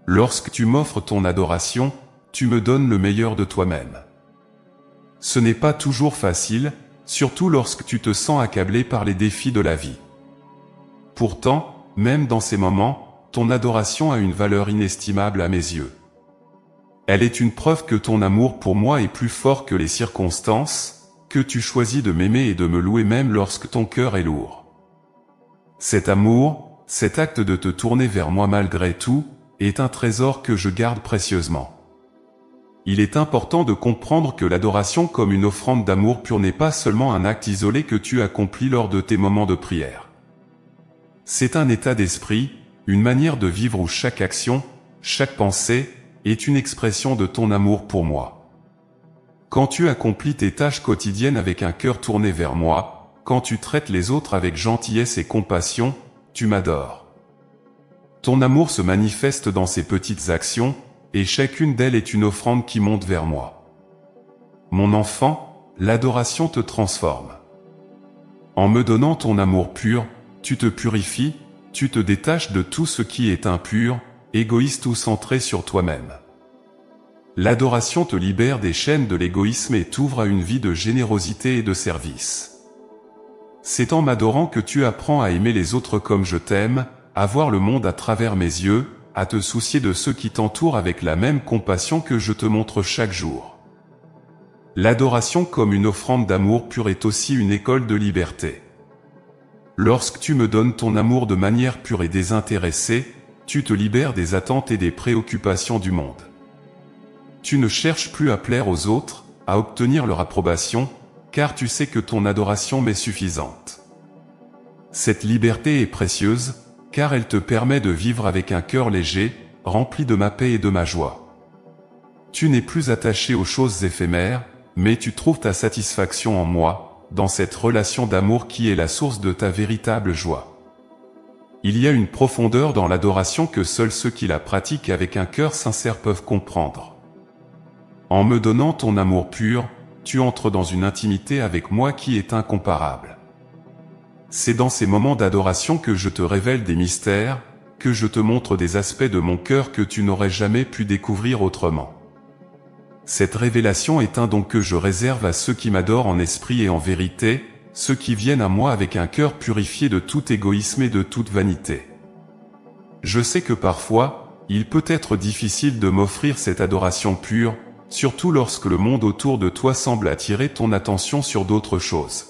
Lorsque tu m'offres ton adoration, tu me donnes le meilleur de toi-même. Ce n'est pas toujours facile, surtout lorsque tu te sens accablé par les défis de la vie. Pourtant, même dans ces moments, ton adoration a une valeur inestimable à mes yeux. Elle est une preuve que ton amour pour moi est plus fort que les circonstances, que tu choisis de m'aimer et de me louer même lorsque ton cœur est lourd. Cet amour, cet acte de te tourner vers moi malgré tout, est un trésor que je garde précieusement. Il est important de comprendre que l'adoration comme une offrande d'amour pur n'est pas seulement un acte isolé que tu accomplis lors de tes moments de prière. C'est un état d'esprit, une manière de vivre où chaque action, chaque pensée, est une expression de ton amour pour moi. Quand tu accomplis tes tâches quotidiennes avec un cœur tourné vers moi, quand tu traites les autres avec gentillesse et compassion, tu m'adores. Ton amour se manifeste dans ces petites actions, et chacune d'elles est une offrande qui monte vers moi. Mon enfant, l'adoration te transforme. En me donnant ton amour pur, tu te purifies, tu te détaches de tout ce qui est impur, égoïste ou centré sur toi-même. L'adoration te libère des chaînes de l'égoïsme et t'ouvre à une vie de générosité et de service. C'est en m'adorant que tu apprends à aimer les autres comme je t'aime, à voir le monde à travers mes yeux, à te soucier de ceux qui t'entourent avec la même compassion que je te montre chaque jour. L'adoration comme une offrande d'amour pur est aussi une école de liberté. Lorsque tu me donnes ton amour de manière pure et désintéressée, tu te libères des attentes et des préoccupations du monde. Tu ne cherches plus à plaire aux autres, à obtenir leur approbation, car tu sais que ton adoration m'est suffisante. Cette liberté est précieuse, car elle te permet de vivre avec un cœur léger, rempli de ma paix et de ma joie. Tu n'es plus attaché aux choses éphémères, mais tu trouves ta satisfaction en moi, dans cette relation d'amour qui est la source de ta véritable joie. Il y a une profondeur dans l'adoration que seuls ceux qui la pratiquent avec un cœur sincère peuvent comprendre. En me donnant ton amour pur, tu entres dans une intimité avec moi qui est incomparable. C'est dans ces moments d'adoration que je te révèle des mystères, que je te montre des aspects de mon cœur que tu n'aurais jamais pu découvrir autrement. Cette révélation est un don que je réserve à ceux qui m'adorent en esprit et en vérité, ceux qui viennent à moi avec un cœur purifié de tout égoïsme et de toute vanité. Je sais que parfois, il peut être difficile de m'offrir cette adoration pure, surtout lorsque le monde autour de toi semble attirer ton attention sur d'autres choses.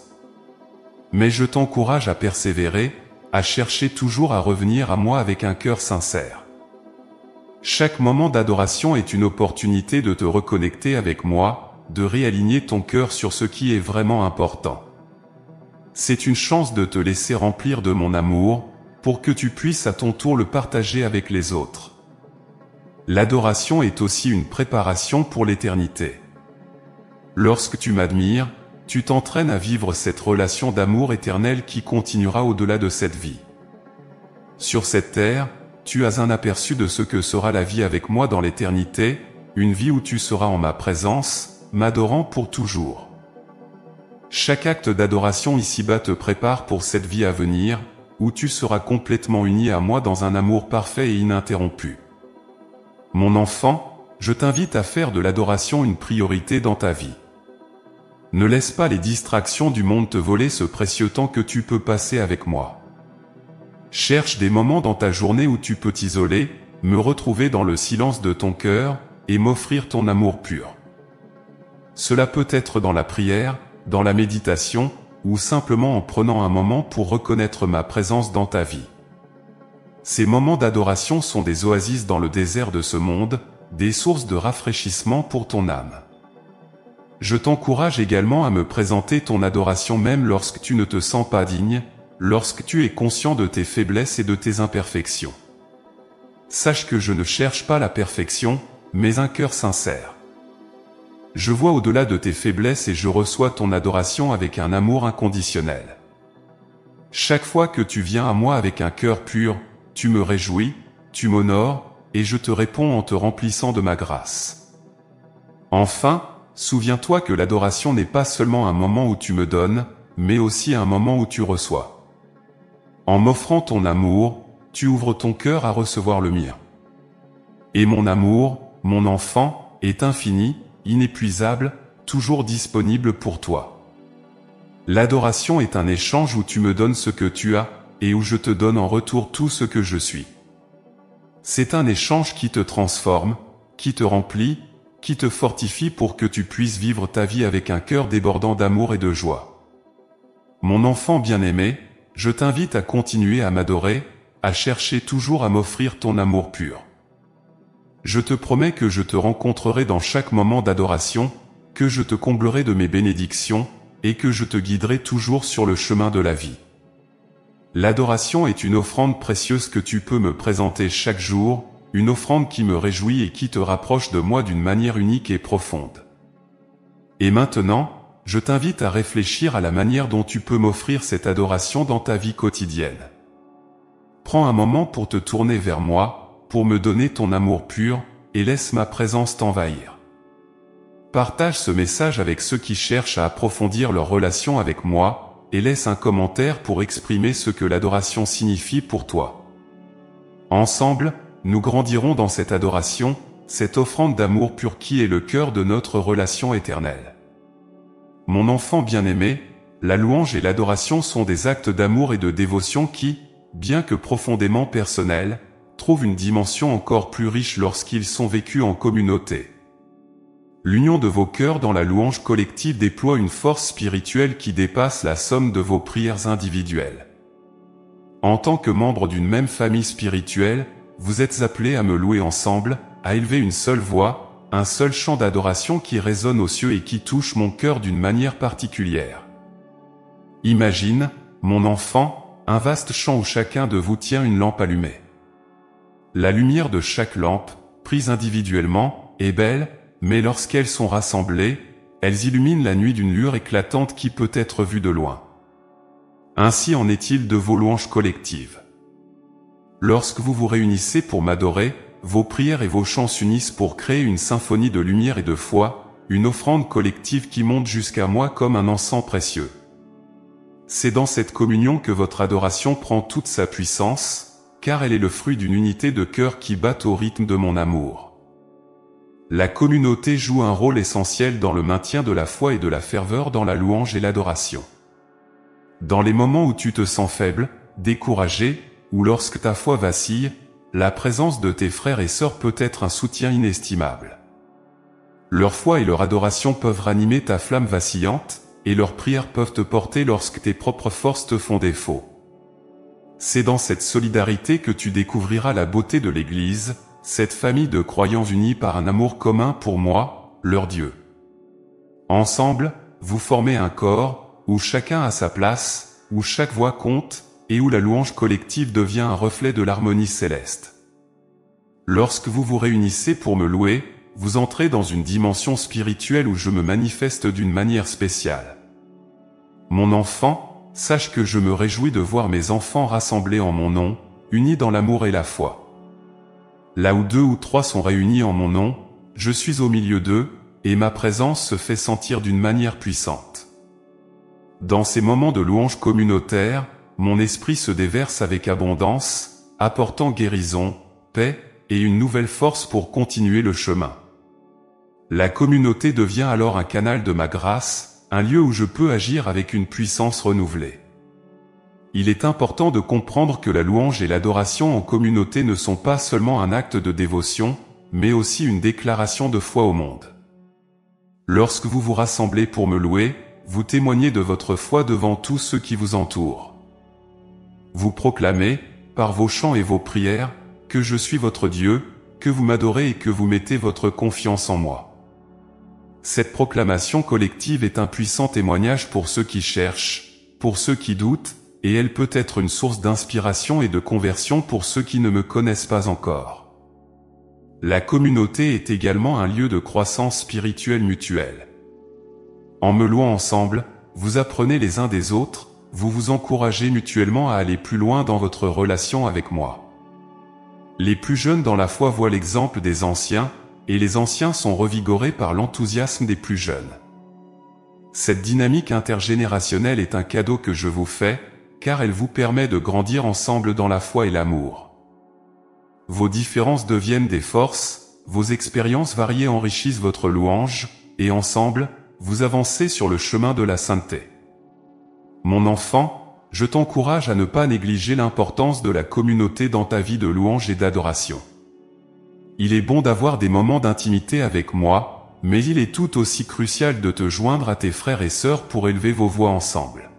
Mais je t'encourage à persévérer, à chercher toujours à revenir à moi avec un cœur sincère. Chaque moment d'adoration est une opportunité de te reconnecter avec moi, de réaligner ton cœur sur ce qui est vraiment important. C'est une chance de te laisser remplir de mon amour, pour que tu puisses à ton tour le partager avec les autres. L'adoration est aussi une préparation pour l'éternité. Lorsque tu m'admires, tu t'entraînes à vivre cette relation d'amour éternel qui continuera au-delà de cette vie. Sur cette terre, tu as un aperçu de ce que sera la vie avec moi dans l'éternité, une vie où tu seras en ma présence, m'adorant pour toujours. Chaque acte d'adoration ici-bas te prépare pour cette vie à venir, où tu seras complètement uni à moi dans un amour parfait et ininterrompu. Mon enfant, je t'invite à faire de l'adoration une priorité dans ta vie. Ne laisse pas les distractions du monde te voler ce précieux temps que tu peux passer avec moi. Cherche des moments dans ta journée où tu peux t'isoler, me retrouver dans le silence de ton cœur, et m'offrir ton amour pur. Cela peut être dans la prière, dans la méditation, ou simplement en prenant un moment pour reconnaître ma présence dans ta vie. Ces moments d'adoration sont des oasis dans le désert de ce monde, des sources de rafraîchissement pour ton âme. Je t'encourage également à me présenter ton adoration même lorsque tu ne te sens pas digne, lorsque tu es conscient de tes faiblesses et de tes imperfections. Sache que je ne cherche pas la perfection, mais un cœur sincère. Je vois au-delà de tes faiblesses et je reçois ton adoration avec un amour inconditionnel. Chaque fois que tu viens à moi avec un cœur pur, tu me réjouis, tu m'honores, et je te réponds en te remplissant de ma grâce. Enfin, souviens-toi que l'adoration n'est pas seulement un moment où tu me donnes, mais aussi un moment où tu reçois. En m'offrant ton amour, tu ouvres ton cœur à recevoir le mien. Et mon amour, mon enfant, est infini, inépuisable, toujours disponible pour toi. L'adoration est un échange où tu me donnes ce que tu as, et où je te donne en retour tout ce que je suis. C'est un échange qui te transforme, qui te remplit, qui te fortifie pour que tu puisses vivre ta vie avec un cœur débordant d'amour et de joie. Mon enfant bien-aimé, je t'invite à continuer à m'adorer, à chercher toujours à m'offrir ton amour pur. Je te promets que je te rencontrerai dans chaque moment d'adoration, que je te comblerai de mes bénédictions, et que je te guiderai toujours sur le chemin de la vie. L'adoration est une offrande précieuse que tu peux me présenter chaque jour, une offrande qui me réjouit et qui te rapproche de moi d'une manière unique et profonde. Et maintenant, je t'invite à réfléchir à la manière dont tu peux m'offrir cette adoration dans ta vie quotidienne. Prends un moment pour te tourner vers moi, pour me donner ton amour pur, et laisse ma présence t'envahir. Partage ce message avec ceux qui cherchent à approfondir leur relation avec moi, et laisse un commentaire pour exprimer ce que l'adoration signifie pour toi. Ensemble, nous grandirons dans cette adoration, cette offrande d'amour pur qui est le cœur de notre relation éternelle. Mon enfant bien-aimé, la louange et l'adoration sont des actes d'amour et de dévotion qui, bien que profondément personnels, trouvent une dimension encore plus riche lorsqu'ils sont vécus en communauté. L'union de vos cœurs dans la louange collective déploie une force spirituelle qui dépasse la somme de vos prières individuelles. En tant que membres d'une même famille spirituelle, vous êtes appelés à me louer ensemble, à élever une seule voix, un seul chant d'adoration qui résonne aux cieux et qui touche mon cœur d'une manière particulière. Imagine, mon enfant, un vaste champ où chacun de vous tient une lampe allumée. La lumière de chaque lampe, prise individuellement, est belle, mais lorsqu'elles sont rassemblées, elles illuminent la nuit d'une lueur éclatante qui peut être vue de loin. Ainsi en est-il de vos louanges collectives. Lorsque vous vous réunissez pour m'adorer, vos prières et vos chants s'unissent pour créer une symphonie de lumière et de foi, une offrande collective qui monte jusqu'à moi comme un encens précieux. C'est dans cette communion que votre adoration prend toute sa puissance, car elle est le fruit d'une unité de cœur qui bat au rythme de mon amour. La communauté joue un rôle essentiel dans le maintien de la foi et de la ferveur dans la louange et l'adoration. Dans les moments où tu te sens faible, découragé, ou lorsque ta foi vacille, la présence de tes frères et sœurs peut être un soutien inestimable. Leur foi et leur adoration peuvent ranimer ta flamme vacillante, et leurs prières peuvent te porter lorsque tes propres forces te font défaut. C'est dans cette solidarité que tu découvriras la beauté de l'Église, cette famille de croyants unis par un amour commun pour moi, leur Dieu. Ensemble, vous formez un corps, où chacun a sa place, où chaque voix compte, et où la louange collective devient un reflet de l'harmonie céleste. Lorsque vous vous réunissez pour me louer, vous entrez dans une dimension spirituelle où je me manifeste d'une manière spéciale. Mon enfant, sache que je me réjouis de voir mes enfants rassemblés en mon nom, unis dans l'amour et la foi. Là où 2 ou 3 sont réunis en mon nom, je suis au milieu d'eux, et ma présence se fait sentir d'une manière puissante. Dans ces moments de louange communautaire, mon esprit se déverse avec abondance, apportant guérison, paix, et une nouvelle force pour continuer le chemin. La communauté devient alors un canal de ma grâce, un lieu où je peux agir avec une puissance renouvelée. il est important de comprendre que la louange et l'adoration en communauté ne sont pas seulement un acte de dévotion, mais aussi une déclaration de foi au monde. Lorsque vous vous rassemblez pour me louer, vous témoignez de votre foi devant tous ceux qui vous entourent. Vous proclamez, par vos chants et vos prières, que je suis votre Dieu, que vous m'adorez et que vous mettez votre confiance en moi. Cette proclamation collective est un puissant témoignage pour ceux qui cherchent, pour ceux qui doutent, et elle peut être une source d'inspiration et de conversion pour ceux qui ne me connaissent pas encore. La communauté est également un lieu de croissance spirituelle mutuelle. En me louant ensemble, vous apprenez les uns des autres, vous vous encouragez mutuellement à aller plus loin dans votre relation avec moi. Les plus jeunes dans la foi voient l'exemple des anciens, et les anciens sont revigorés par l'enthousiasme des plus jeunes. Cette dynamique intergénérationnelle est un cadeau que je vous fais, car elle vous permet de grandir ensemble dans la foi et l'amour. Vos différences deviennent des forces, vos expériences variées enrichissent votre louange, et ensemble, vous avancez sur le chemin de la sainteté. Mon enfant, je t'encourage à ne pas négliger l'importance de la communauté dans ta vie de louange et d'adoration. Il est bon d'avoir des moments d'intimité avec moi, mais il est tout aussi crucial de te joindre à tes frères et sœurs pour élever vos voix ensemble.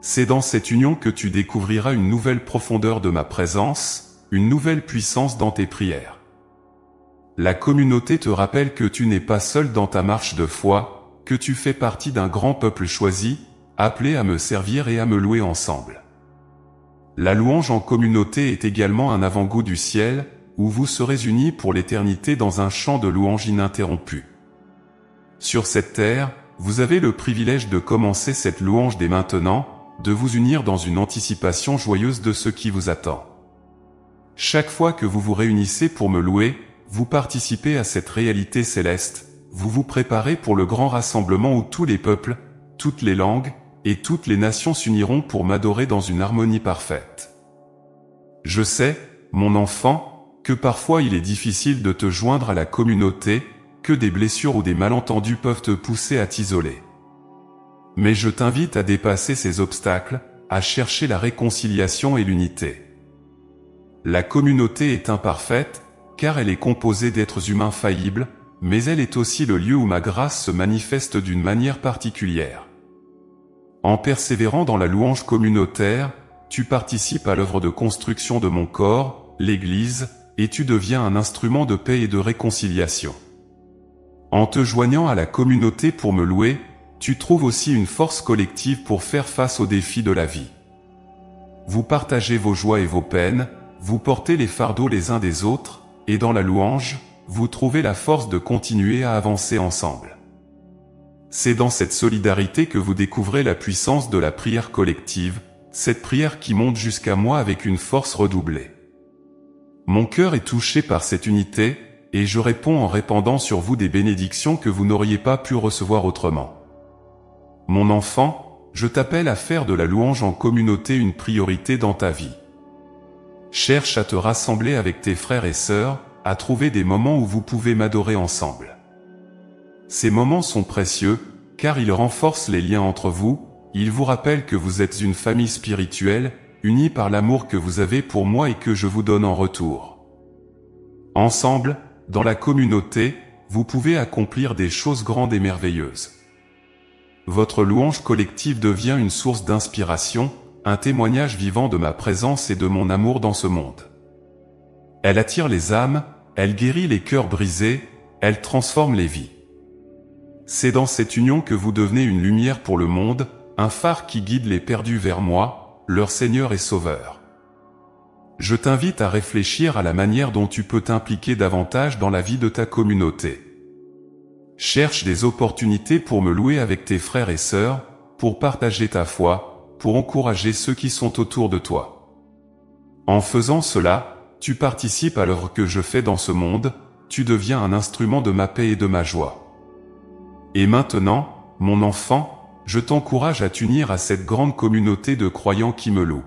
C'est dans cette union que tu découvriras une nouvelle profondeur de ma présence, une nouvelle puissance dans tes prières. La communauté te rappelle que tu n'es pas seul dans ta marche de foi, que tu fais partie d'un grand peuple choisi, appelé à me servir et à me louer ensemble. La louange en communauté est également un avant-goût du ciel, où vous serez unis pour l'éternité dans un chant de louange ininterrompu. Sur cette terre, vous avez le privilège de commencer cette louange dès maintenant, de vous unir dans une anticipation joyeuse de ce qui vous attend. Chaque fois que vous vous réunissez pour me louer, vous participez à cette réalité céleste, vous vous préparez pour le grand rassemblement où tous les peuples, toutes les langues, et toutes les nations s'uniront pour m'adorer dans une harmonie parfaite. Je sais, mon enfant, que parfois il est difficile de te joindre à la communauté, que des blessures ou des malentendus peuvent te pousser à t'isoler. Mais je t'invite à dépasser ces obstacles, à chercher la réconciliation et l'unité. La communauté est imparfaite, car elle est composée d'êtres humains faillibles, mais elle est aussi le lieu où ma grâce se manifeste d'une manière particulière. En persévérant dans la louange communautaire, tu participes à l'œuvre de construction de mon corps, l'Église, et tu deviens un instrument de paix et de réconciliation. En te joignant à la communauté pour me louer, tu trouves aussi une force collective pour faire face aux défis de la vie. Vous partagez vos joies et vos peines, vous portez les fardeaux les uns des autres, et dans la louange, vous trouvez la force de continuer à avancer ensemble. C'est dans cette solidarité que vous découvrez la puissance de la prière collective, cette prière qui monte jusqu'à moi avec une force redoublée. Mon cœur est touché par cette unité, et je réponds en répandant sur vous des bénédictions que vous n'auriez pas pu recevoir autrement. Mon enfant, je t'appelle à faire de la louange en communauté une priorité dans ta vie. Cherche à te rassembler avec tes frères et sœurs, à trouver des moments où vous pouvez m'adorer ensemble. Ces moments sont précieux, car ils renforcent les liens entre vous, ils vous rappellent que vous êtes une famille spirituelle, unis par l'amour que vous avez pour moi et que je vous donne en retour. Ensemble, dans la communauté, vous pouvez accomplir des choses grandes et merveilleuses. Votre louange collective devient une source d'inspiration, un témoignage vivant de ma présence et de mon amour dans ce monde. Elle attire les âmes, elle guérit les cœurs brisés, elle transforme les vies. C'est dans cette union que vous devenez une lumière pour le monde, un phare qui guide les perdus vers moi, leur Seigneur et Sauveur. Je t'invite à réfléchir à la manière dont tu peux t'impliquer davantage dans la vie de ta communauté. Cherche des opportunités pour me louer avec tes frères et sœurs, pour partager ta foi, pour encourager ceux qui sont autour de toi. En faisant cela, tu participes à l'œuvre que je fais dans ce monde, tu deviens un instrument de ma paix et de ma joie. Et maintenant, mon enfant, je t'encourage à t'unir à cette grande communauté de croyants qui me louent.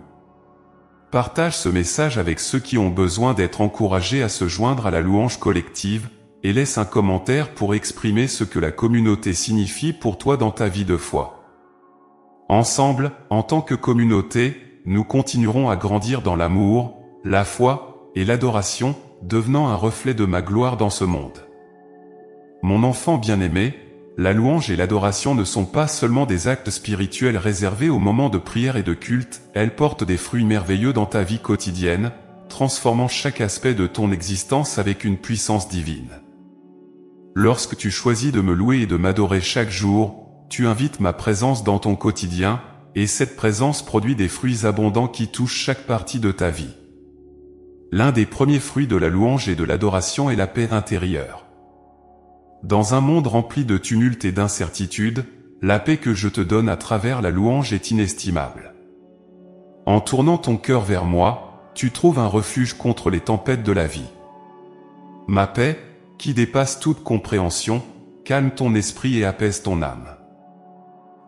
Partage ce message avec ceux qui ont besoin d'être encouragés à se joindre à la louange collective, et laisse un commentaire pour exprimer ce que la communauté signifie pour toi dans ta vie de foi. Ensemble, en tant que communauté, nous continuerons à grandir dans l'amour, la foi et l'adoration, devenant un reflet de ma gloire dans ce monde. Mon enfant bien-aimé, la louange et l'adoration ne sont pas seulement des actes spirituels réservés aux moments de prière et de culte, elles portent des fruits merveilleux dans ta vie quotidienne, transformant chaque aspect de ton existence avec une puissance divine. Lorsque tu choisis de me louer et de m'adorer chaque jour, tu invites ma présence dans ton quotidien, et cette présence produit des fruits abondants qui touchent chaque partie de ta vie. L'un des premiers fruits de la louange et de l'adoration est la paix intérieure. Dans un monde rempli de tumulte et d'incertitude, la paix que je te donne à travers la louange est inestimable. En tournant ton cœur vers moi, tu trouves un refuge contre les tempêtes de la vie. Ma paix, qui dépasse toute compréhension, calme ton esprit et apaise ton âme.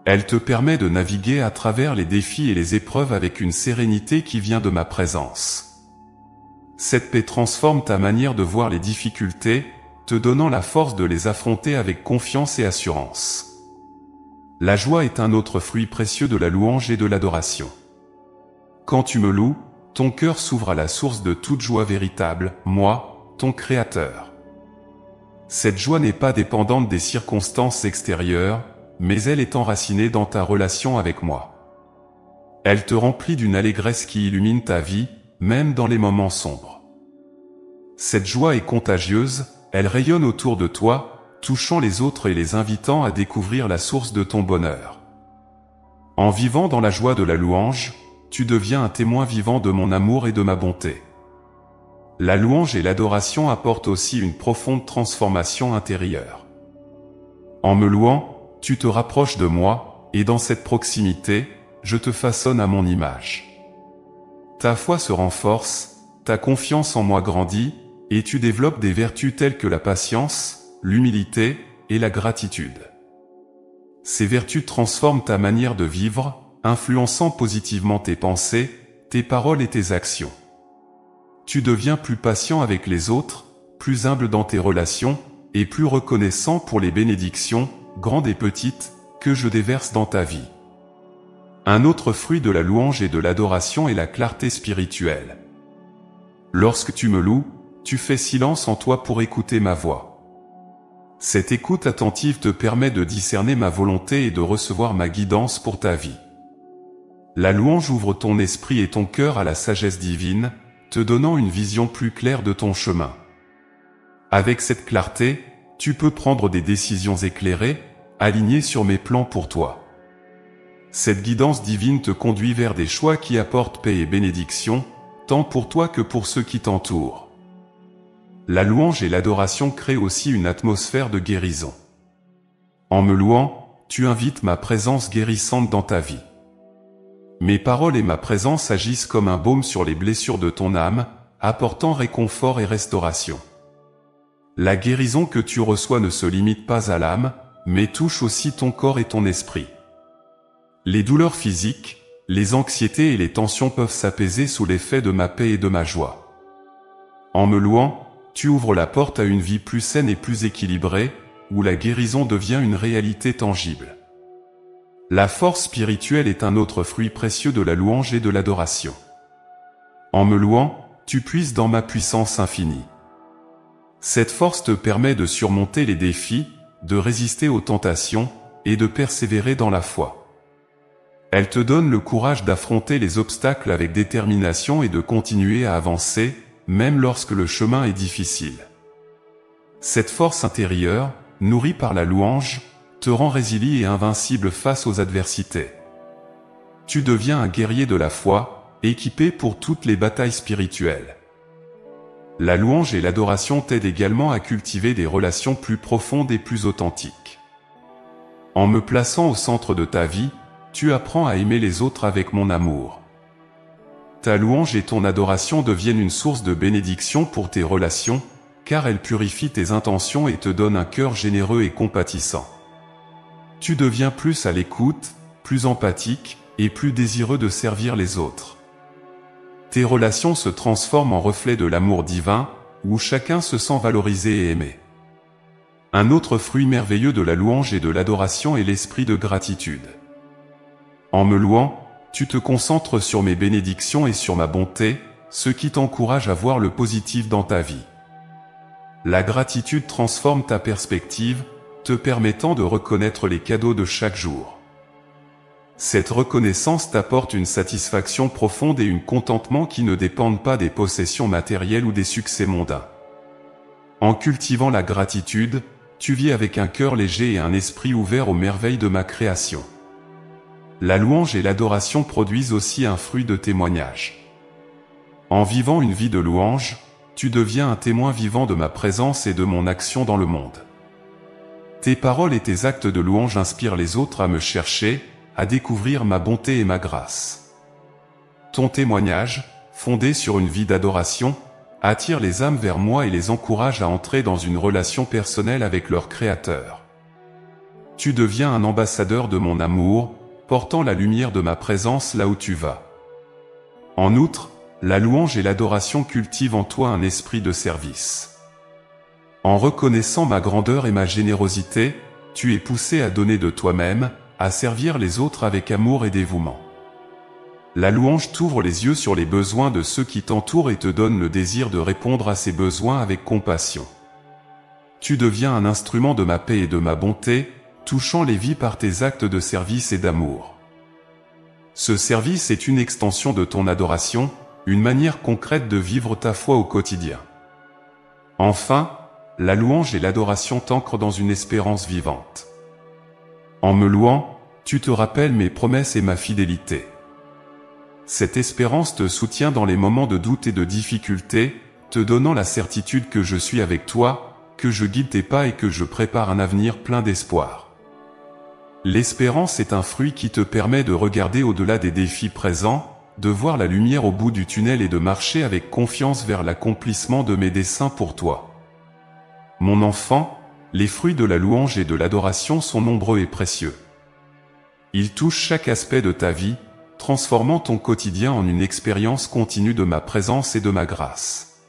Elle te permet de naviguer à travers les défis et les épreuves avec une sérénité qui vient de ma présence. Cette paix transforme ta manière de voir les difficultés, te donnant la force de les affronter avec confiance et assurance. La joie est un autre fruit précieux de la louange et de l'adoration. Quand tu me loues, ton cœur s'ouvre à la source de toute joie véritable, moi, ton Créateur. Cette joie n'est pas dépendante des circonstances extérieures, mais elle est enracinée dans ta relation avec moi. Elle te remplit d'une allégresse qui illumine ta vie, même dans les moments sombres. Cette joie est contagieuse, elle rayonne autour de toi, touchant les autres et les invitant à découvrir la source de ton bonheur. En vivant dans la joie de la louange, tu deviens un témoin vivant de mon amour et de ma bonté. La louange et l'adoration apportent aussi une profonde transformation intérieure. En me louant, tu te rapproches de moi, et dans cette proximité, je te façonne à mon image. Ta foi se renforce, ta confiance en moi grandit, et tu développes des vertus telles que la patience, l'humilité et la gratitude. Ces vertus transforment ta manière de vivre, influençant positivement tes pensées, tes paroles et tes actions. Tu deviens plus patient avec les autres, plus humble dans tes relations, et plus reconnaissant pour les bénédictions, grandes et petites, que je déverse dans ta vie. Un autre fruit de la louange et de l'adoration est la clarté spirituelle. Lorsque tu me loues, tu fais silence en toi pour écouter ma voix. Cette écoute attentive te permet de discerner ma volonté et de recevoir ma guidance pour ta vie. La louange ouvre ton esprit et ton cœur à la sagesse divine, te donnant une vision plus claire de ton chemin. Avec cette clarté, tu peux prendre des décisions éclairées, alignées sur mes plans pour toi. Cette guidance divine te conduit vers des choix qui apportent paix et bénédiction, tant pour toi que pour ceux qui t'entourent. La louange et l'adoration créent aussi une atmosphère de guérison. En me louant, tu invites ma présence guérissante dans ta vie. Mes paroles et ma présence agissent comme un baume sur les blessures de ton âme, apportant réconfort et restauration. La guérison que tu reçois ne se limite pas à l'âme, mais touche aussi ton corps et ton esprit. Les douleurs physiques, les anxiétés et les tensions peuvent s'apaiser sous l'effet de ma paix et de ma joie. En me louant, tu ouvres la porte à une vie plus saine et plus équilibrée, où la guérison devient une réalité tangible. La force spirituelle est un autre fruit précieux de la louange et de l'adoration. En me louant, tu puises dans ma puissance infinie. Cette force te permet de surmonter les défis, de résister aux tentations, et de persévérer dans la foi. Elle te donne le courage d'affronter les obstacles avec détermination et de continuer à avancer, même lorsque le chemin est difficile. Cette force intérieure, nourrie par la louange, te rend résilient et invincible face aux adversités. Tu deviens un guerrier de la foi, équipé pour toutes les batailles spirituelles. La louange et l'adoration t'aident également à cultiver des relations plus profondes et plus authentiques. En me plaçant au centre de ta vie, tu apprends à aimer les autres avec mon amour. Ta louange et ton adoration deviennent une source de bénédiction pour tes relations, car elles purifient tes intentions et te donnent un cœur généreux et compatissant. Tu deviens plus à l'écoute, plus empathique, et plus désireux de servir les autres. Tes relations se transforment en reflets de l'amour divin, où chacun se sent valorisé et aimé. Un autre fruit merveilleux de la louange et de l'adoration est l'esprit de gratitude. En me louant, tu te concentres sur mes bénédictions et sur ma bonté, ce qui t'encourage à voir le positif dans ta vie. La gratitude transforme ta perspective, te permettant de reconnaître les cadeaux de chaque jour. Cette reconnaissance t'apporte une satisfaction profonde et un contentement qui ne dépendent pas des possessions matérielles ou des succès mondains. En cultivant la gratitude, tu vis avec un cœur léger et un esprit ouvert aux merveilles de ma création. La louange et l'adoration produisent aussi un fruit de témoignage. En vivant une vie de louange, tu deviens un témoin vivant de ma présence et de mon action dans le monde. Tes paroles et tes actes de louange inspirent les autres à me chercher, à découvrir ma bonté et ma grâce. Ton témoignage, fondé sur une vie d'adoration, attire les âmes vers moi et les encourage à entrer dans une relation personnelle avec leur Créateur. Tu deviens un ambassadeur de mon amour, portant la lumière de ma présence là où tu vas. En outre, la louange et l'adoration cultivent en toi un esprit de service. En reconnaissant ma grandeur et ma générosité, tu es poussé à donner de toi-même, à servir les autres avec amour et dévouement. La louange t'ouvre les yeux sur les besoins de ceux qui t'entourent et te donne le désir de répondre à ces besoins avec compassion. Tu deviens un instrument de ma paix et de ma bonté, touchant les vies par tes actes de service et d'amour. Ce service est une extension de ton adoration, une manière concrète de vivre ta foi au quotidien. Enfin, la louange et l'adoration t'ancrent dans une espérance vivante. En me louant, tu te rappelles mes promesses et ma fidélité. Cette espérance te soutient dans les moments de doute et de difficulté, te donnant la certitude que je suis avec toi, que je guide tes pas et que je prépare un avenir plein d'espoir. L'espérance est un fruit qui te permet de regarder au-delà des défis présents, de voir la lumière au bout du tunnel et de marcher avec confiance vers l'accomplissement de mes desseins pour toi. Mon enfant, les fruits de la louange et de l'adoration sont nombreux et précieux. Ils touchent chaque aspect de ta vie, transformant ton quotidien en une expérience continue de ma présence et de ma grâce.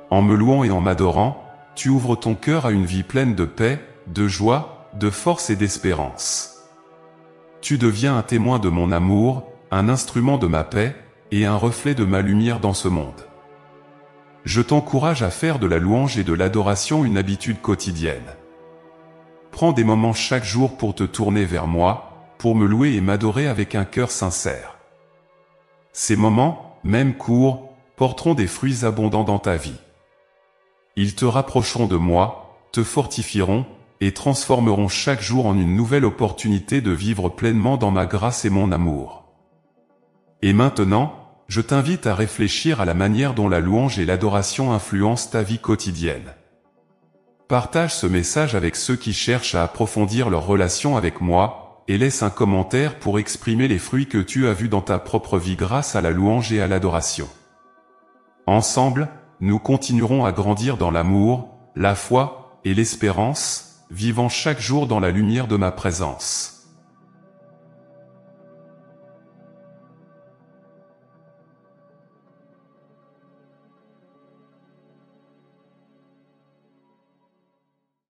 En me louant et en m'adorant, tu ouvres ton cœur à une vie pleine de paix, de joie, de force et d'espérance. Tu deviens un témoin de mon amour, un instrument de ma paix, et un reflet de ma lumière dans ce monde. Je t'encourage à faire de la louange et de l'adoration une habitude quotidienne. Prends des moments chaque jour pour te tourner vers moi, pour me louer et m'adorer avec un cœur sincère. Ces moments, même courts, porteront des fruits abondants dans ta vie. Ils te rapprocheront de moi, te fortifieront, et transformeront chaque jour en une nouvelle opportunité de vivre pleinement dans ma grâce et mon amour. Et maintenant, je t'invite à réfléchir à la manière dont la louange et l'adoration influencent ta vie quotidienne. Partage ce message avec ceux qui cherchent à approfondir leur relation avec moi, et laisse un commentaire pour exprimer les fruits que tu as vus dans ta propre vie grâce à la louange et à l'adoration. Ensemble, nous continuerons à grandir dans l'amour, la foi et l'espérance, vivant chaque jour dans la lumière de ma présence.